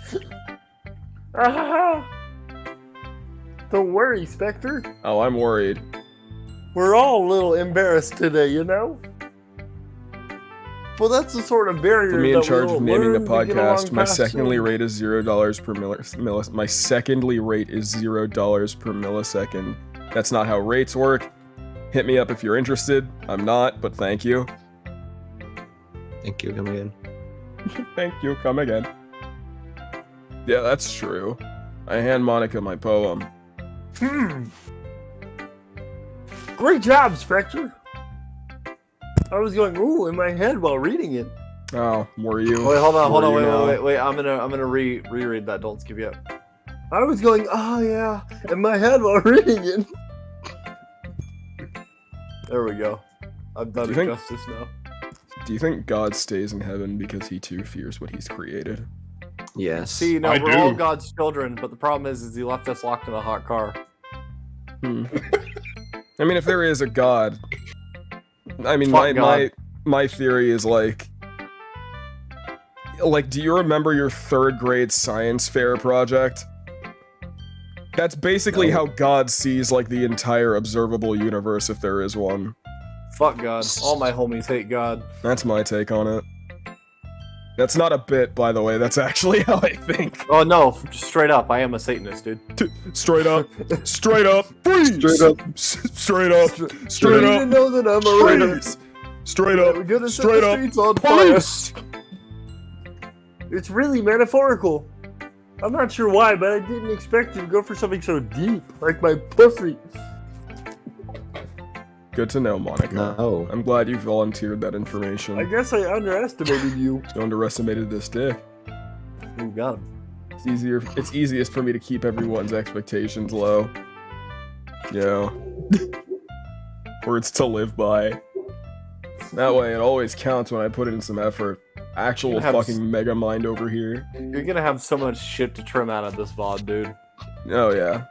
Speaker 6: Ah, don't worry, Spectre.
Speaker 2: Oh, I'm worried.
Speaker 6: We're all a little embarrassed today, you know? Well, that's the sort of barrier
Speaker 2: For me in
Speaker 6: that
Speaker 2: charge
Speaker 6: we'll
Speaker 2: of naming the
Speaker 6: learn to get along
Speaker 2: podcast, my
Speaker 6: past
Speaker 2: secondly
Speaker 6: soon.
Speaker 2: rate is $0 per my secondly rate is $0 per millisecond. That's not how rates work. Hit me up if you're interested. I'm not, but thank you.
Speaker 3: Thank you, come again.
Speaker 2: Thank you. Come again. Yeah, that's true. I hand Monica my poem.
Speaker 6: Great job, Spectre. I was going ooh in my head while reading it.
Speaker 2: Oh, were you?
Speaker 4: Wait, hold on,
Speaker 2: Were you now?
Speaker 4: wait. I'm gonna reread that. Don't skip yet.
Speaker 6: I was going oh yeah in my head while reading it.
Speaker 4: There we go. I've done
Speaker 2: Do
Speaker 4: it
Speaker 2: you think-
Speaker 4: justice now.
Speaker 2: Do you think God stays in heaven because he too fears what he's created?
Speaker 3: Yes.
Speaker 4: See, no,
Speaker 7: I
Speaker 4: we're all
Speaker 7: do.
Speaker 4: God's children, but the problem is he left us locked in a hot car.
Speaker 2: Hmm. I mean, if there is a God, I mean,
Speaker 4: Fuck God.
Speaker 2: my theory is like, do you remember your 3rd grade science fair project? That's basically
Speaker 3: No.
Speaker 2: how God sees like the entire observable universe, if there is one.
Speaker 4: Fuck God. All my homies hate God.
Speaker 2: That's my take on it. That's not a bit, by the way. That's actually how I think.
Speaker 4: Oh no, just straight up, I am a Satanist, dude.
Speaker 2: Straight up, straight up, freeze!
Speaker 3: Straight up.
Speaker 2: Straight up,
Speaker 6: You
Speaker 2: straight
Speaker 6: need
Speaker 2: up,
Speaker 6: to know that I'm a writer.
Speaker 2: freeze! Straight
Speaker 6: We're
Speaker 2: up,
Speaker 6: gonna set
Speaker 2: straight
Speaker 6: the
Speaker 2: up,
Speaker 6: streets on fire.
Speaker 2: police!
Speaker 6: It's really metaphorical. I'm not sure why, but I didn't expect you to go for something so deep, like my pussy.
Speaker 2: Good to know, Monica.
Speaker 3: No.
Speaker 2: I'm glad you volunteered that information.
Speaker 6: I guess I underestimated you.
Speaker 2: You underestimated this dick.
Speaker 4: Ooh, got him.
Speaker 2: It's easiest for me to keep everyone's expectations low. You know. Words to live by. That way, it always counts when I put in some effort. Actual
Speaker 4: You have
Speaker 2: fucking mega mind over here.
Speaker 4: You're gonna have so much shit to trim out of this VOD, dude.
Speaker 2: Oh yeah.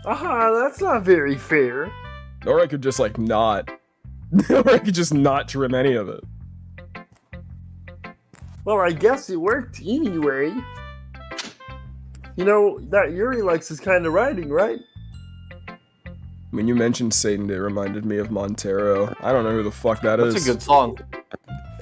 Speaker 6: Aha, that's not very fair.
Speaker 2: Or I could just like not. Or I could just not trim any of it.
Speaker 6: Well, I guess it worked anyway. You know, that Yuri likes his kind of writing, right?
Speaker 2: When you mentioned Satan, it reminded me of Montero. I don't know who the fuck that is.
Speaker 4: That's a good song.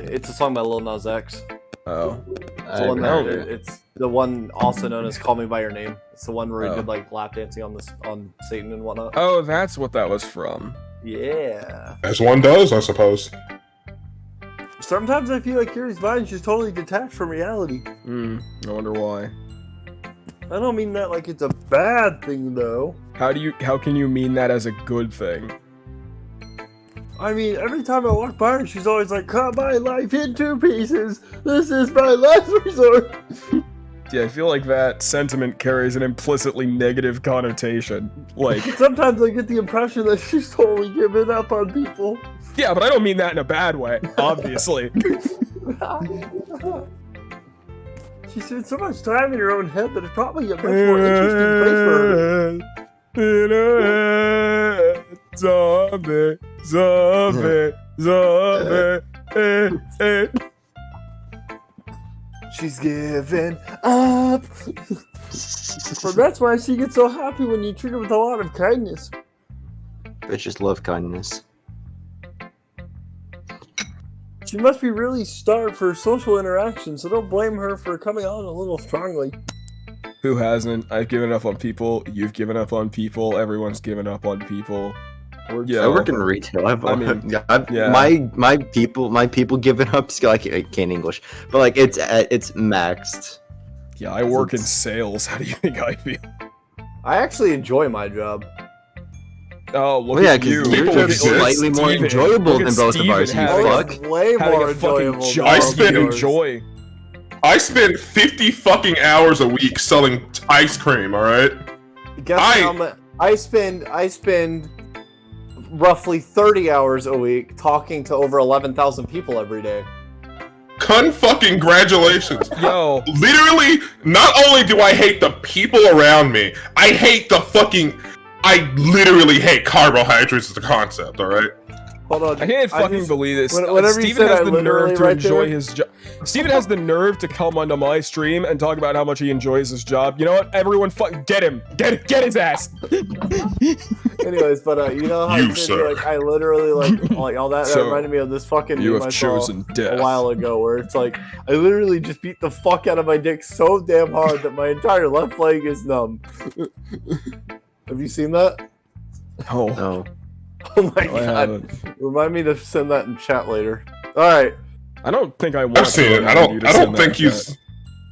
Speaker 4: It's a song by Lil Nas X.
Speaker 2: Oh.
Speaker 4: It's the one that, it's the one also known as "Call Me by Your Name." It's the one where he did like lap dancing on Satan and whatnot.
Speaker 2: Oh, that's what that was from.
Speaker 4: Yeah.
Speaker 7: As one does, I suppose.
Speaker 6: Sometimes I feel like Yuri's mind's just totally detached from reality.
Speaker 2: I wonder why.
Speaker 6: I don't mean that like it's a bad thing, though.
Speaker 2: How can you mean that as a good thing?
Speaker 6: I mean, every time I walk by her, she's always like, cut my life in 2 pieces. This is my last resort.
Speaker 2: Yeah, I feel like that sentiment carries an implicitly negative connotation. Like,
Speaker 6: Sometimes I get the impression that she's totally giving up on people.
Speaker 2: yeah, but I don't mean that in a bad way, obviously.
Speaker 6: She spent so much time in her own head that it's probably a much more interesting place for her.
Speaker 2: Zombie.
Speaker 6: She's giving up. But that's why she gets so happy when you treat her with a lot of kindness.
Speaker 3: Bitches love kindness.
Speaker 6: She must be really starved for social interaction, so don't blame her for coming on a little strongly.
Speaker 2: Who hasn't? I've given up on people. You've given up on people. Everyone's given up on people.
Speaker 3: I work in retail.
Speaker 2: Yeah.
Speaker 3: My people giving up. I can't English, but like it's maxed.
Speaker 2: Yeah, I work in sales. How do you think I feel?
Speaker 4: I actually enjoy my job.
Speaker 2: Oh, look
Speaker 3: Well, yeah,
Speaker 2: at you.
Speaker 3: because yours
Speaker 2: Look
Speaker 3: are
Speaker 2: at
Speaker 3: slightly more
Speaker 2: Steven.
Speaker 3: enjoyable
Speaker 2: Look at
Speaker 3: than both of
Speaker 2: Steven
Speaker 3: ours. You
Speaker 2: having-
Speaker 3: fuck.
Speaker 4: Way
Speaker 2: Having
Speaker 4: more
Speaker 2: a fucking
Speaker 4: enjoyable.
Speaker 2: job
Speaker 7: I
Speaker 2: you
Speaker 7: spend-
Speaker 2: enjoy.
Speaker 7: I spend 50 fucking hours a week selling ice cream, alright?
Speaker 4: Guess how much I spend roughly 30 hours a week talking to over 11,000 people every day.
Speaker 7: Congratulations.
Speaker 2: Yo,
Speaker 7: Literally, not only do I hate the people around me, I literally hate carbohydrates as a concept, alright?
Speaker 6: Hold on.
Speaker 2: I can't fucking
Speaker 6: just-
Speaker 2: believe this.
Speaker 6: whenever you
Speaker 2: Steven
Speaker 6: said
Speaker 2: has
Speaker 6: I
Speaker 2: the nerve
Speaker 6: literally
Speaker 2: to
Speaker 6: right
Speaker 2: enjoy
Speaker 6: there-
Speaker 2: his job. Steven has the nerve to come onto my stream and talk about how much he enjoys his job. You know what? Everyone, get him. Get his ass.
Speaker 6: Anyways, but you know how
Speaker 7: You
Speaker 6: I said,
Speaker 7: suck.
Speaker 6: like I literally like all that
Speaker 2: So,
Speaker 6: reminded me of this fucking
Speaker 2: You
Speaker 6: meme
Speaker 2: have
Speaker 6: I saw
Speaker 2: chosen death.
Speaker 6: a while ago where it's like I literally just beat the fuck out of my dick so damn hard that my entire left leg is numb. Have you seen that?
Speaker 2: Oh,
Speaker 3: No.
Speaker 6: Oh my
Speaker 2: no, I
Speaker 6: god.
Speaker 2: haven't.
Speaker 6: Remind me to send that in chat later. Alright.
Speaker 2: I don't think I want
Speaker 7: I've seen
Speaker 2: to
Speaker 7: it. I
Speaker 2: remind you
Speaker 7: don't
Speaker 2: to
Speaker 7: I
Speaker 2: send
Speaker 7: don't
Speaker 2: that
Speaker 7: think he's
Speaker 2: chat.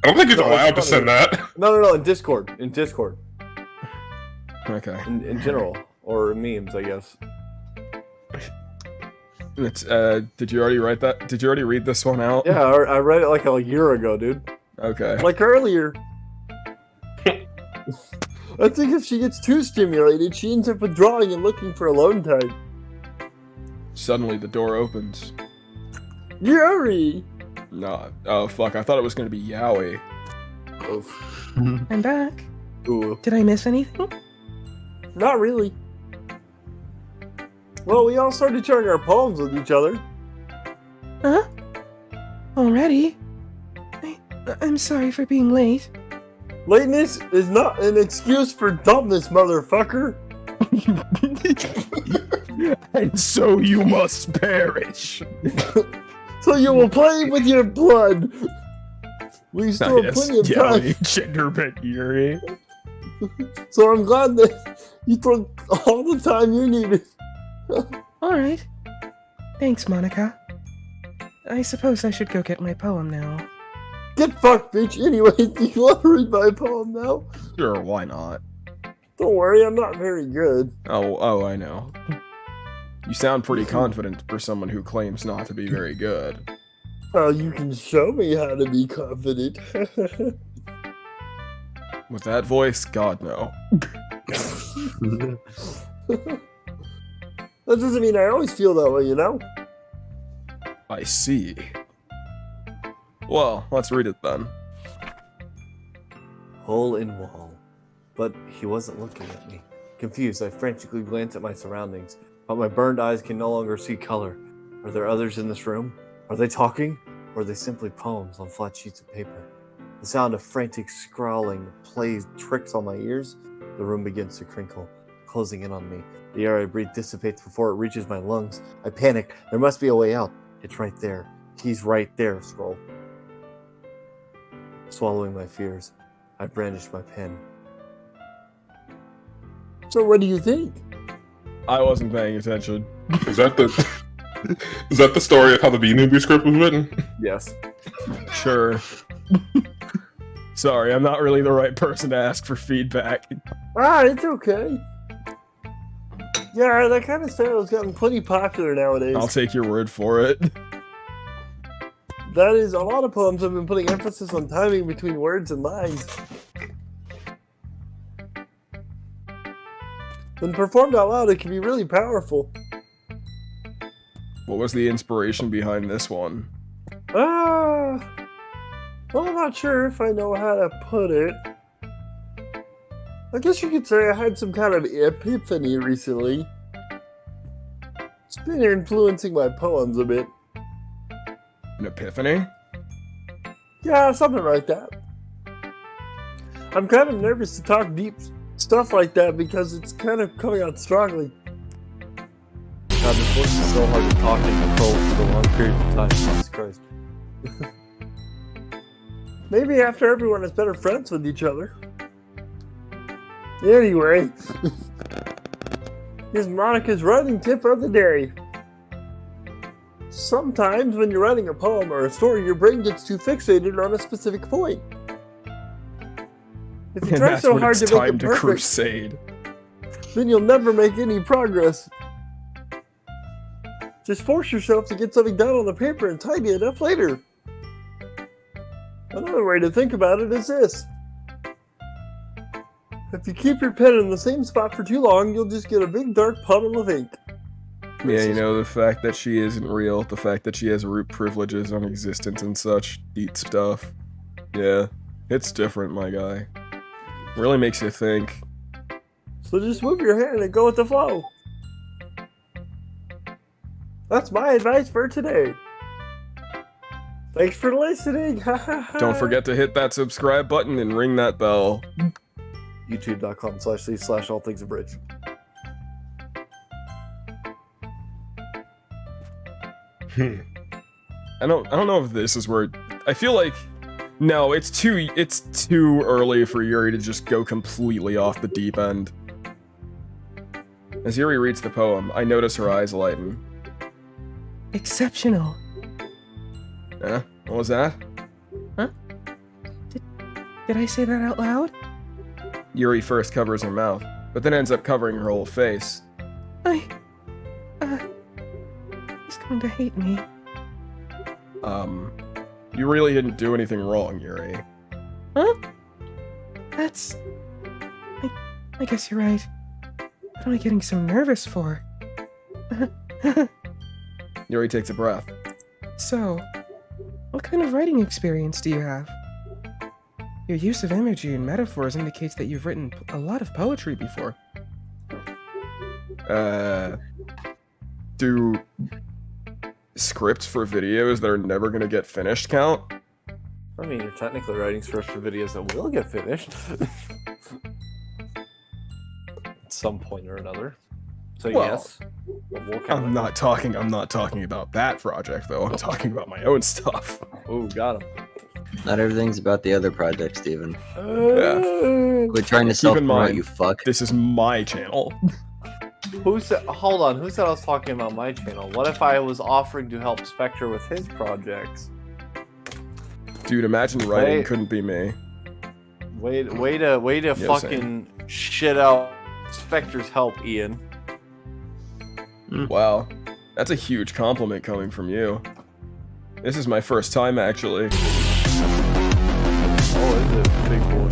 Speaker 7: I don't think he's
Speaker 6: No, it's
Speaker 7: allowed to
Speaker 6: funny.
Speaker 7: send that.
Speaker 6: No, in Discord. In Discord.
Speaker 2: Okay.
Speaker 6: In general. Or memes, I guess.
Speaker 2: It's, did you already write that? Did you already read this one out?
Speaker 6: Yeah, I read it like a year ago, dude.
Speaker 2: Okay.
Speaker 6: Like earlier. I think if she gets too stimulated, she ends up withdrawing and looking for alone time.
Speaker 2: Suddenly the door opens.
Speaker 6: Yuri!
Speaker 2: No. Oh, fuck. I thought it was going to be Yowie.
Speaker 6: Oof.
Speaker 5: I'm back.
Speaker 6: Ooh.
Speaker 5: Did I miss anything?
Speaker 6: Not really. Well, we all started sharing our poems with each other.
Speaker 5: Huh? Already? I'm sorry for being late.
Speaker 6: Lateness is not an excuse for dumbness, motherfucker.
Speaker 2: And so you must perish.
Speaker 6: So you will play with your blood. We still have plenty of time.
Speaker 2: Yowie, genderbent Yuri.
Speaker 6: So I'm glad that you took all the time you needed.
Speaker 5: Alright. Thanks, Monica. I suppose I should go get my poem now.
Speaker 6: Get fucked, bitch. Anyway, do you want to read my poem now?
Speaker 2: Sure, why not?
Speaker 6: Don't worry, I'm not very good.
Speaker 2: Oh, I know. You sound pretty confident for someone who claims not to be very good.
Speaker 6: You can show me how to be confident.
Speaker 2: With that voice, God no.
Speaker 6: That doesn't mean I always feel that way, you know?
Speaker 2: I see. Well, let's read it then.
Speaker 4: Hole in wall. But he wasn't looking at me. Confused, I frantically glanced at my surroundings, but my burned eyes can no longer see color. Are there others in this room? Are they talking? Or are they simply poems on flat sheets of paper? The sound of frantic scrawling plays tricks on my ears. The room begins to crinkle, closing in on me. The air I breathe dissipates before it reaches my lungs. I panic. There must be a way out. It's right there. He's right there, Scroll. Swallowing my fears, I brandished my pen.
Speaker 6: So what do you think?
Speaker 2: I wasn't paying attention.
Speaker 7: Is that the story of how the B-Movie script was written?
Speaker 4: Yes.
Speaker 2: Sure. Sorry, I'm not really the right person to ask for feedback.
Speaker 6: It's okay. Yeah, that kind of style has gotten pretty popular nowadays.
Speaker 2: I'll take your word for it.
Speaker 6: That is, a lot of poems have been putting emphasis on timing between words and lines. When performed out loud, it can be really powerful.
Speaker 2: What was the inspiration behind this one?
Speaker 6: Well, I'm not sure if I know how to put it. I guess you could say I had some kind of epiphany recently. It's been influencing my poems a bit.
Speaker 2: An epiphany?
Speaker 6: Yeah, something like that. I'm kind of nervous to talk deep stuff like that because it's kind of coming out strongly.
Speaker 4: God, this voice is so hard to talk and control for long periods of time. Jesus Christ.
Speaker 6: Maybe after everyone is better friends with each other. Anyway, here's Monica's writing tip of the day. Sometimes when you're writing a poem or a story, your brain gets too fixated on a specific point. If you
Speaker 2: And
Speaker 6: try
Speaker 2: that's
Speaker 6: so
Speaker 2: when
Speaker 6: hard
Speaker 2: it's
Speaker 6: to make
Speaker 2: time
Speaker 6: it
Speaker 2: to
Speaker 6: perfect,
Speaker 2: crusade.
Speaker 6: then you'll never make any progress. Just force yourself to get something down on the paper and tidy it up later. Another way to think about it is this. If you keep your pen in the same spot for too long, you'll just get a big dark puddle of ink.
Speaker 2: Yeah, you know, the fact that she isn't real, the fact that she has root privileges on existence and such deep stuff. Yeah, it's different, my guy. Really makes you think.
Speaker 6: So just move your hand and go with the flow. That's my advice for today. Thanks for listening.
Speaker 2: Don't forget to hit that subscribe button and ring that bell.
Speaker 4: YouTube.com/all-things-abridged.
Speaker 2: I don't know if this is where I feel like no, it's too early for Yuri to just go completely off the deep end. As Yuri reads the poem, I notice her eyes lighten.
Speaker 5: Exceptional.
Speaker 2: What was that?
Speaker 5: Did I say that out loud?
Speaker 2: Yuri first covers her mouth, but then ends up covering her whole face.
Speaker 5: He's going to hate me.
Speaker 2: You really didn't do anything wrong, Yuri.
Speaker 5: Huh? That's... I guess you're right. What am I getting so nervous for?
Speaker 2: Yuri takes a breath.
Speaker 5: So, what kind of writing experience do you have? Your use of imagery and metaphors indicates that you've written a lot of poetry before.
Speaker 2: Do scripts for videos that are never gonna get finished count?
Speaker 4: I mean, you're technically writing scripts for videos that will get finished. At some point or another. So
Speaker 2: Well,
Speaker 4: yes. But we'll count
Speaker 2: I'm not talking about that project though. I'm talking about my own stuff.
Speaker 4: Oh, got him.
Speaker 3: Not everything's about the other project, Steven.
Speaker 2: Yeah.
Speaker 3: Quit trying to
Speaker 2: Keep in
Speaker 3: self-promote,
Speaker 2: mind,
Speaker 3: you fuck.
Speaker 2: This is my channel.
Speaker 4: Who said? Hold on. Who said I was talking about my channel? What if I was offering to help Spekter with his projects?
Speaker 2: Dude, imagine writing
Speaker 4: Wait.
Speaker 2: couldn't be me.
Speaker 4: Way to fucking shit out Spekter's help, Ian.
Speaker 2: Wow. That's a huge compliment coming from you. This is my first time, actually.
Speaker 4: Oh, is it big boy?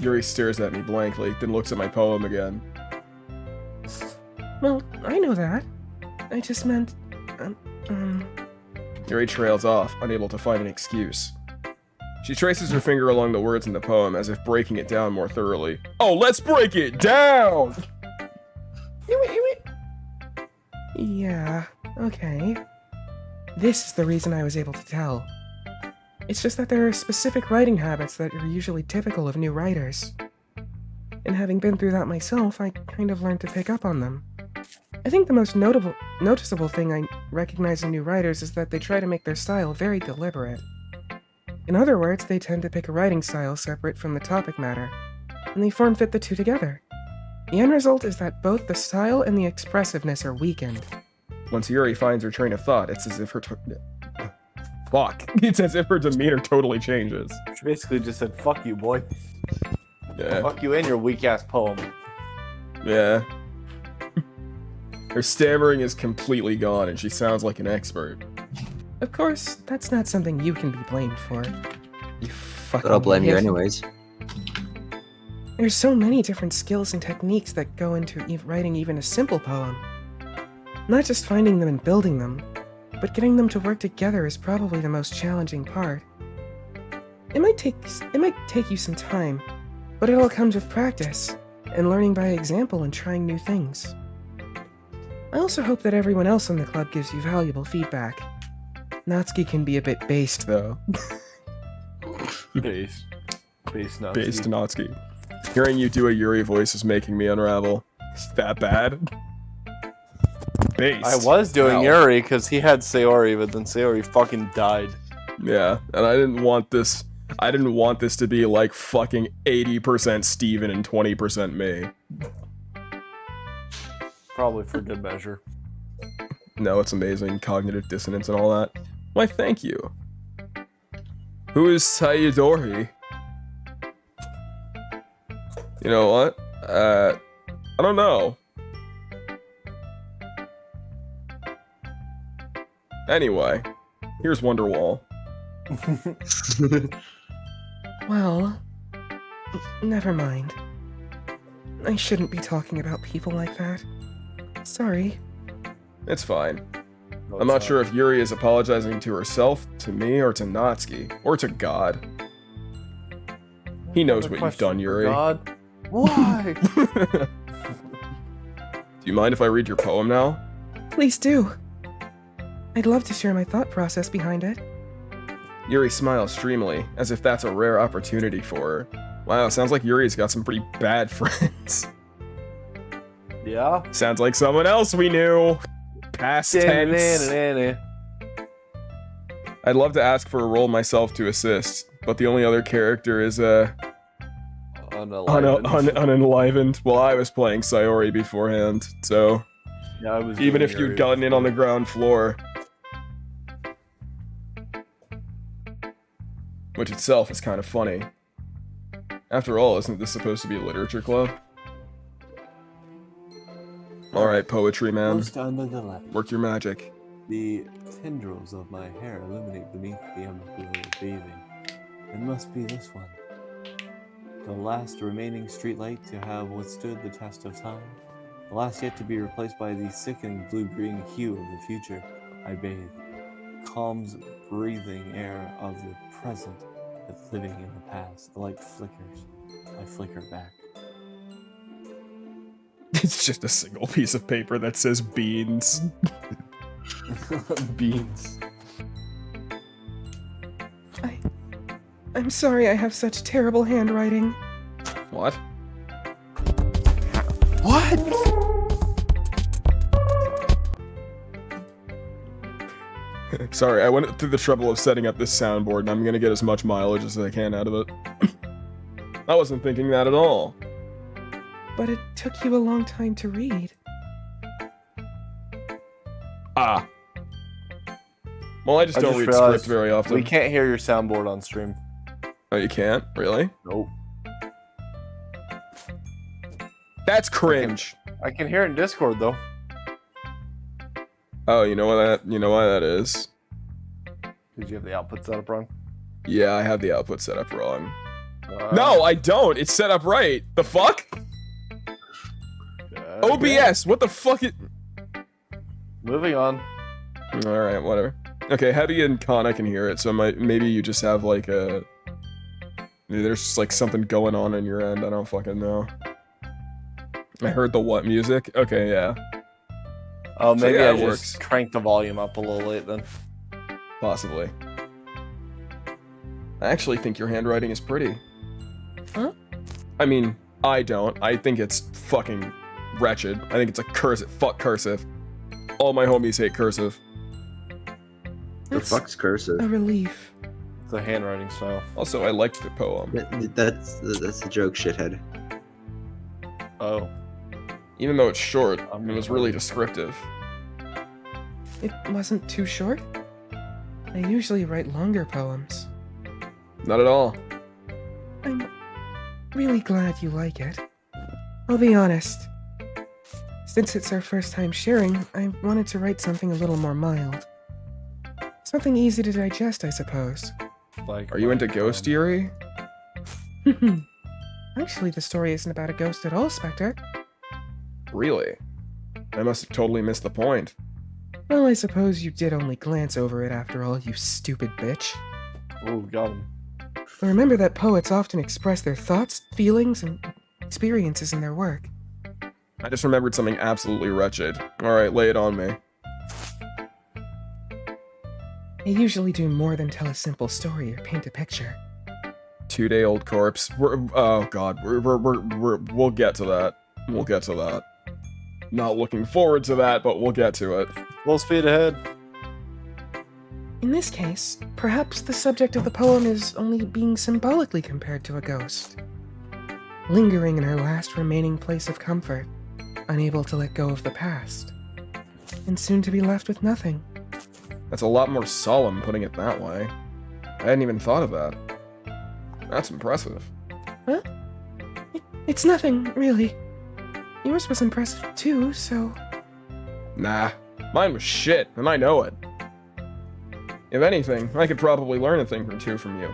Speaker 2: Yuri stares at me blankly, then looks at my poem again.
Speaker 5: Well, I know that. I just meant...
Speaker 2: Yuri trails off, unable to find an excuse. She traces her finger along the words in the poem as if breaking it down more thoroughly. Oh, let's break it down!
Speaker 5: Yeah, okay. This is the reason I was able to tell. It's just that there are specific writing habits that are usually typical of new writers. And having been through that myself, I kind of learned to pick up on them. I think the most noticeable thing I recognize in new writers is that they try to make their style very deliberate. In other words, they tend to pick a writing style separate from the topic matter, and they form-fit the two together. The end result is that both the style and the expressiveness are weakened.
Speaker 2: Once Yuri finds her train of thought, it's as if her fuck. It's as if her demeanor totally changes.
Speaker 4: She basically just said, "Fuck you, boy.
Speaker 2: Yeah.
Speaker 4: Fuck you and your weak ass poem."
Speaker 2: Yeah. Her stammering is completely gone, and she sounds like an expert.
Speaker 5: Of course, that's not something you can be blamed for. You fucking
Speaker 3: But I'll blame you
Speaker 5: idiot.
Speaker 3: anyways.
Speaker 5: There's so many different skills and techniques that go into writing even a simple poem. Not just finding them and building them, but getting them to work together is probably the most challenging part. It might take you some time, but it all comes with practice, and learning by example and trying new things. I also hope that everyone else in the club gives you valuable feedback. Natsuki can be a bit based, though.
Speaker 4: Base Nazi.
Speaker 2: Based Natsuki. Hearing you do a Yuri voice is making me unravel. Is that bad? Based.
Speaker 4: I was doing
Speaker 2: Wow.
Speaker 4: Yuri because he had Sayori, but then Sayori fucking died.
Speaker 2: Yeah, and I didn't want this to be like fucking 80% Steven and 20% me.
Speaker 4: Probably for good measure.
Speaker 2: No, it's amazing. Cognitive dissonance and all that. Why, thank you. Who is Sayadori? You know what? I don't know. Anyway, here's Wonderwall.
Speaker 5: Well, never mind. I shouldn't be talking about people like that. Sorry.
Speaker 2: It's fine.
Speaker 4: No,
Speaker 2: I'm not
Speaker 4: it's
Speaker 2: sure if Yuri is apologizing to herself, to me, or to Natsuki, or to God. He knows
Speaker 4: Another
Speaker 2: what you've
Speaker 4: question
Speaker 2: done,
Speaker 4: for
Speaker 2: Yuri.
Speaker 4: God. Why?
Speaker 2: Do you mind if I read your poem now?
Speaker 5: Please do. I'd love to share my thought process behind it.
Speaker 2: Yuri smiles dreamily, as if that's a rare opportunity for her. Wow, sounds like Yuri's got some pretty bad friends.
Speaker 4: Yeah.
Speaker 2: Sounds like someone else we knew. Past tense. I'd love to ask for a role myself to assist, but the only other character is unenlivened. Well, I was playing Sayori beforehand, so
Speaker 4: Yeah, I was
Speaker 2: even
Speaker 4: doing
Speaker 2: if you'd
Speaker 4: Yuri
Speaker 2: gotten in on the
Speaker 4: before.
Speaker 2: ground floor, which itself is kind of funny. After all, isn't this supposed to be a literature club? Alright, poetry man,
Speaker 8: Close under the light,
Speaker 2: work your magic.
Speaker 8: the tendrils of my hair illuminate beneath the underglow of bathing. It must be this one. The last remaining streetlight to have withstood the test of time. The last yet to be replaced by the sickening blue-green hue of the future. I bathe. Calms breathing air of the present, but living in the past. The light flickers. I flicker back.
Speaker 2: It's just a single piece of paper that says beans.
Speaker 4: Beans.
Speaker 5: I'm sorry I have such terrible handwriting.
Speaker 2: What?
Speaker 4: What?
Speaker 2: Sorry, I went through the trouble of setting up this soundboard, and I'm gonna get as much mileage as I can out of it. I wasn't thinking that at all.
Speaker 5: But it took you a long time to read.
Speaker 2: Ah. Well, I just don't
Speaker 4: just
Speaker 2: read
Speaker 4: realized
Speaker 2: script very often.
Speaker 4: We can't hear your soundboard on stream.
Speaker 2: Oh, you can't? Really?
Speaker 4: Nope.
Speaker 2: That's cringe.
Speaker 4: I can hear it in Discord though.
Speaker 2: Oh, you know why that is?
Speaker 4: Did you have the output set up wrong?
Speaker 2: Yeah, I have the output set up wrong. No, I don't. It's set up right. The fuck? OBS. What the fuck?
Speaker 4: Moving on.
Speaker 2: All right, whatever. Okay, Heavy and Kana can hear it, so maybe you just have like a. Maybe there's just like something going on your end. I don't fucking know. I heard the what music? Okay, yeah.
Speaker 4: Oh, maybe
Speaker 2: yeah,
Speaker 4: I
Speaker 2: it
Speaker 4: just
Speaker 2: works.
Speaker 4: cranked the volume up a little late then.
Speaker 2: Possibly. I actually think your handwriting is pretty.
Speaker 5: Huh?
Speaker 2: I mean, I don't. I think it's fucking wretched. I think it's a cursive. Fuck cursive. All my homies hate cursive.
Speaker 3: The
Speaker 5: That's
Speaker 3: fuck's cursive?
Speaker 5: a relief.
Speaker 4: The handwriting style.
Speaker 2: Also, I liked the poem.
Speaker 3: That's a joke, shithead.
Speaker 4: Oh.
Speaker 2: Even though it's short, it was really descriptive.
Speaker 5: It wasn't too short? I usually write longer poems.
Speaker 2: Not at all.
Speaker 5: I'm really glad you like it. I'll be honest. Since it's our first time sharing, I wanted to write something a little more mild. Something easy to digest, I suppose.
Speaker 4: Like.
Speaker 2: Are you into ghost Yuri?
Speaker 5: Actually, the story isn't about a ghost at all, Spekter.
Speaker 2: Really? I must have totally missed the point.
Speaker 5: Well, I suppose you did only glance over it after all, you stupid bitch.
Speaker 4: Ooh, got him.
Speaker 5: But remember that poets often express their thoughts, feelings, and experiences in their work.
Speaker 2: I just remembered something absolutely wretched. Alright, lay it on me.
Speaker 5: I usually do more than tell a simple story or paint a picture.
Speaker 2: 2-day-old corpse. Oh god, we'll get to that. We'll get to that. Not looking forward to that, but we'll get to it.
Speaker 4: Full speed ahead.
Speaker 5: In this case, perhaps the subject of the poem is only being symbolically compared to a ghost. Lingering in her last remaining place of comfort, unable to let go of the past, and soon to be left with nothing.
Speaker 2: That's a lot more solemn putting it that way. I hadn't even thought of that. That's impressive.
Speaker 5: Huh? It's nothing, really. Yours was impressive too, so...
Speaker 2: Nah, mine was shit, and I know it. If anything, I could probably learn a thing or two from you.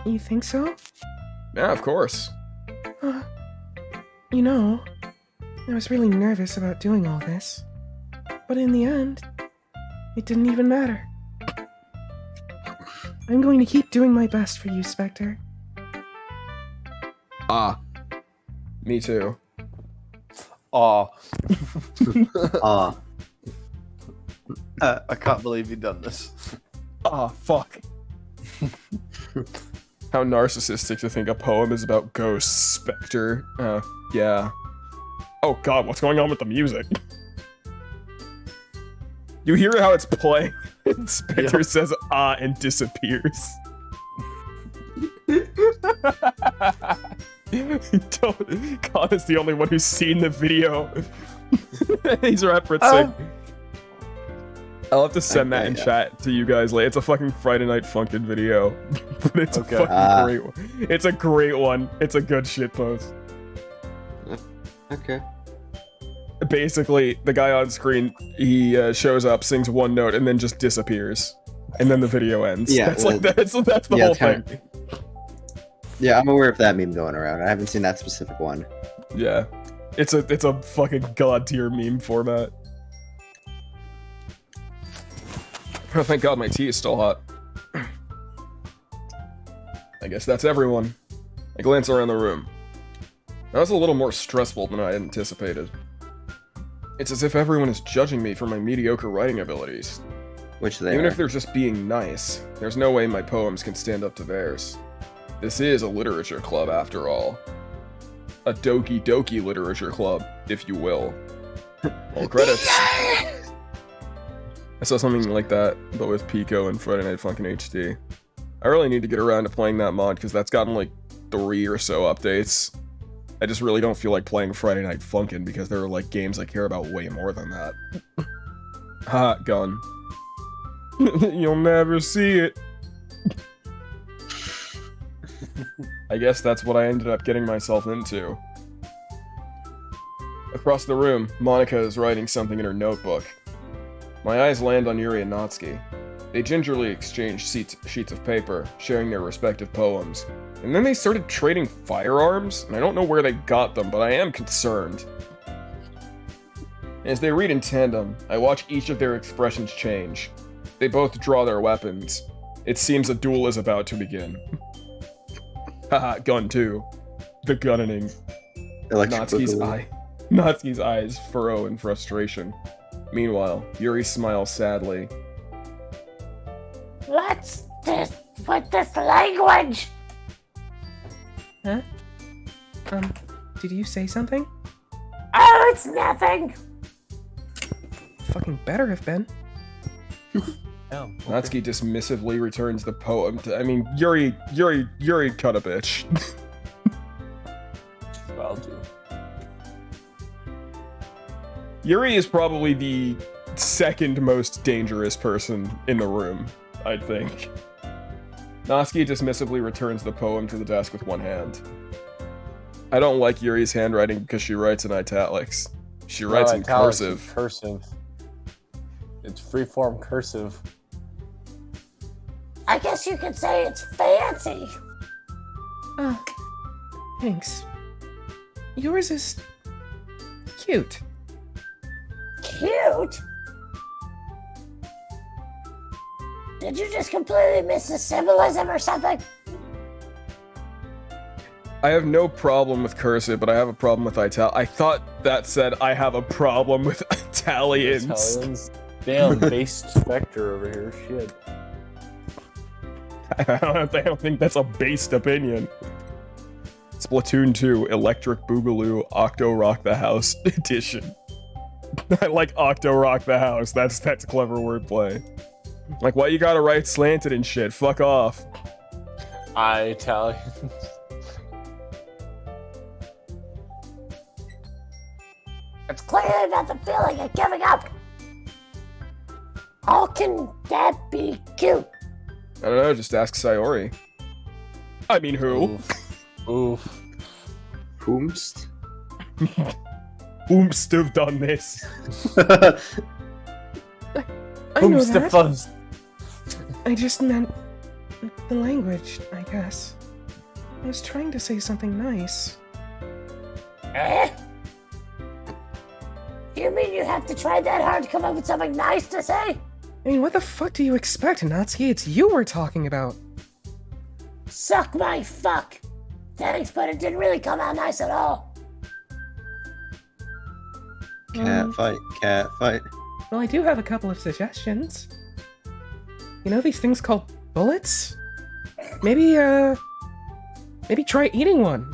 Speaker 5: You think so?
Speaker 2: Yeah, of course.
Speaker 5: You know, I was really nervous about doing all this. But in the end, it didn't even matter. I'm going to keep doing my best for you, Spekter.
Speaker 2: Ah. Me too.
Speaker 4: Aw.
Speaker 3: Ah.
Speaker 4: I can't believe you've done this.
Speaker 2: Ah, fuck. How narcissistic to think a poem is about ghosts, Spekter. Yeah. Oh god, what's going on with the music? You hear how it's playing? Spekter says ah and disappears. God is the only one who's seen the video. He's referencing. I'll have to send that in chat to you guys later. It's a fucking Friday Night Funkin' video. But it's a fucking great one. It's a great one. It's a good shit post.
Speaker 3: Okay.
Speaker 2: Basically, the guy on screen, he shows up, sings one note, and then just disappears. And then the video ends.
Speaker 3: Yeah,
Speaker 2: that's the whole thing.
Speaker 3: Yeah, I'm aware of that meme going around. I haven't seen that specific one.
Speaker 2: Yeah. It's a fucking god tier meme format. Oh, thank god my tea is still hot. I guess that's everyone. I glance around the room. That was a little more stressful than I had anticipated. It's as if everyone is judging me for my mediocre writing abilities.
Speaker 3: Which they
Speaker 2: Even
Speaker 3: are.
Speaker 2: if they're just being nice, there's no way my poems can stand up to theirs. This is a literature club, after all. A Doki Doki literature club, if you will. All credits. I saw something like that, but with Pico and Friday Night Funkin' HD. I really need to get around to playing that mod, because that's gotten like 3 or so updates. I just really don't feel like playing Friday Night Funkin' because there are like games I care about way more than that. Ha, gun. You'll never see it. I guess that's what I ended up getting myself into. Across the room, Monica is writing something in her notebook. My eyes land on Yuri and Natsuki. They gingerly exchange sheets of paper, sharing their respective poems. And then they started trading firearms, and I don't know where they got them, but I am concerned. As they read in tandem, I watch each of their expressions change. They both draw their weapons. It seems a duel is about to begin. Haha, gun 2. The gunning. Natsuki's eyes furrow in frustration. Meanwhile, Yuri smiles sadly.
Speaker 1: Let's just put this language.
Speaker 5: Huh? Did you say something?
Speaker 1: Oh it's nothing.
Speaker 5: Fucking better have been.
Speaker 8: Damn.
Speaker 2: Natsuki dismissively returns the poem to, I mean, Yuri cut a bitch.
Speaker 8: I'll do.
Speaker 2: Yuri is probably the second most dangerous person in the room, I think. Natsuki dismissively returns the poem to the desk with one hand. I don't like Yuri's handwriting because she writes in italics. She writes in
Speaker 4: Italics is
Speaker 2: cursive.
Speaker 4: Cursive. It's freeform cursive.
Speaker 1: I guess you could say it's fancy.
Speaker 5: Oh, thanks. Yours is cute.
Speaker 1: Cute? Did you just completely miss the symbolism or something?
Speaker 2: I have no problem with cursive, but I have a problem with italics. I thought that said I have a problem with Italians.
Speaker 4: Italians. Damn, based Spekter over here. Shit.
Speaker 2: I don't think that's a based opinion. Splatoon 2, Electric Boogaloo, Octo Rock the House edition. I like Octo Rock the House. That's clever wordplay. Like, why you gotta write slanted and shit? Fuck off.
Speaker 4: Italians.
Speaker 1: It's clearly not the feeling of giving up. How can that be cute?
Speaker 2: I don't know, just ask Sayori. I mean, who?
Speaker 4: Oof.
Speaker 3: Whomst?
Speaker 2: Oomst have done this.
Speaker 5: I know
Speaker 4: Whom's the
Speaker 5: that.
Speaker 4: fun?
Speaker 5: I just meant the language, I guess. I was trying to say something nice.
Speaker 1: Eh? You mean you have to try that hard to come up with something nice to say?
Speaker 5: I mean, what the fuck do you expect, Natsuki? It's you we're talking about.
Speaker 1: Suck my fuck. Thanks, but it didn't really come out nice at all.
Speaker 3: Cat fight.
Speaker 5: Well, I do have a couple of suggestions. You know these things called bullets? Maybe try eating one.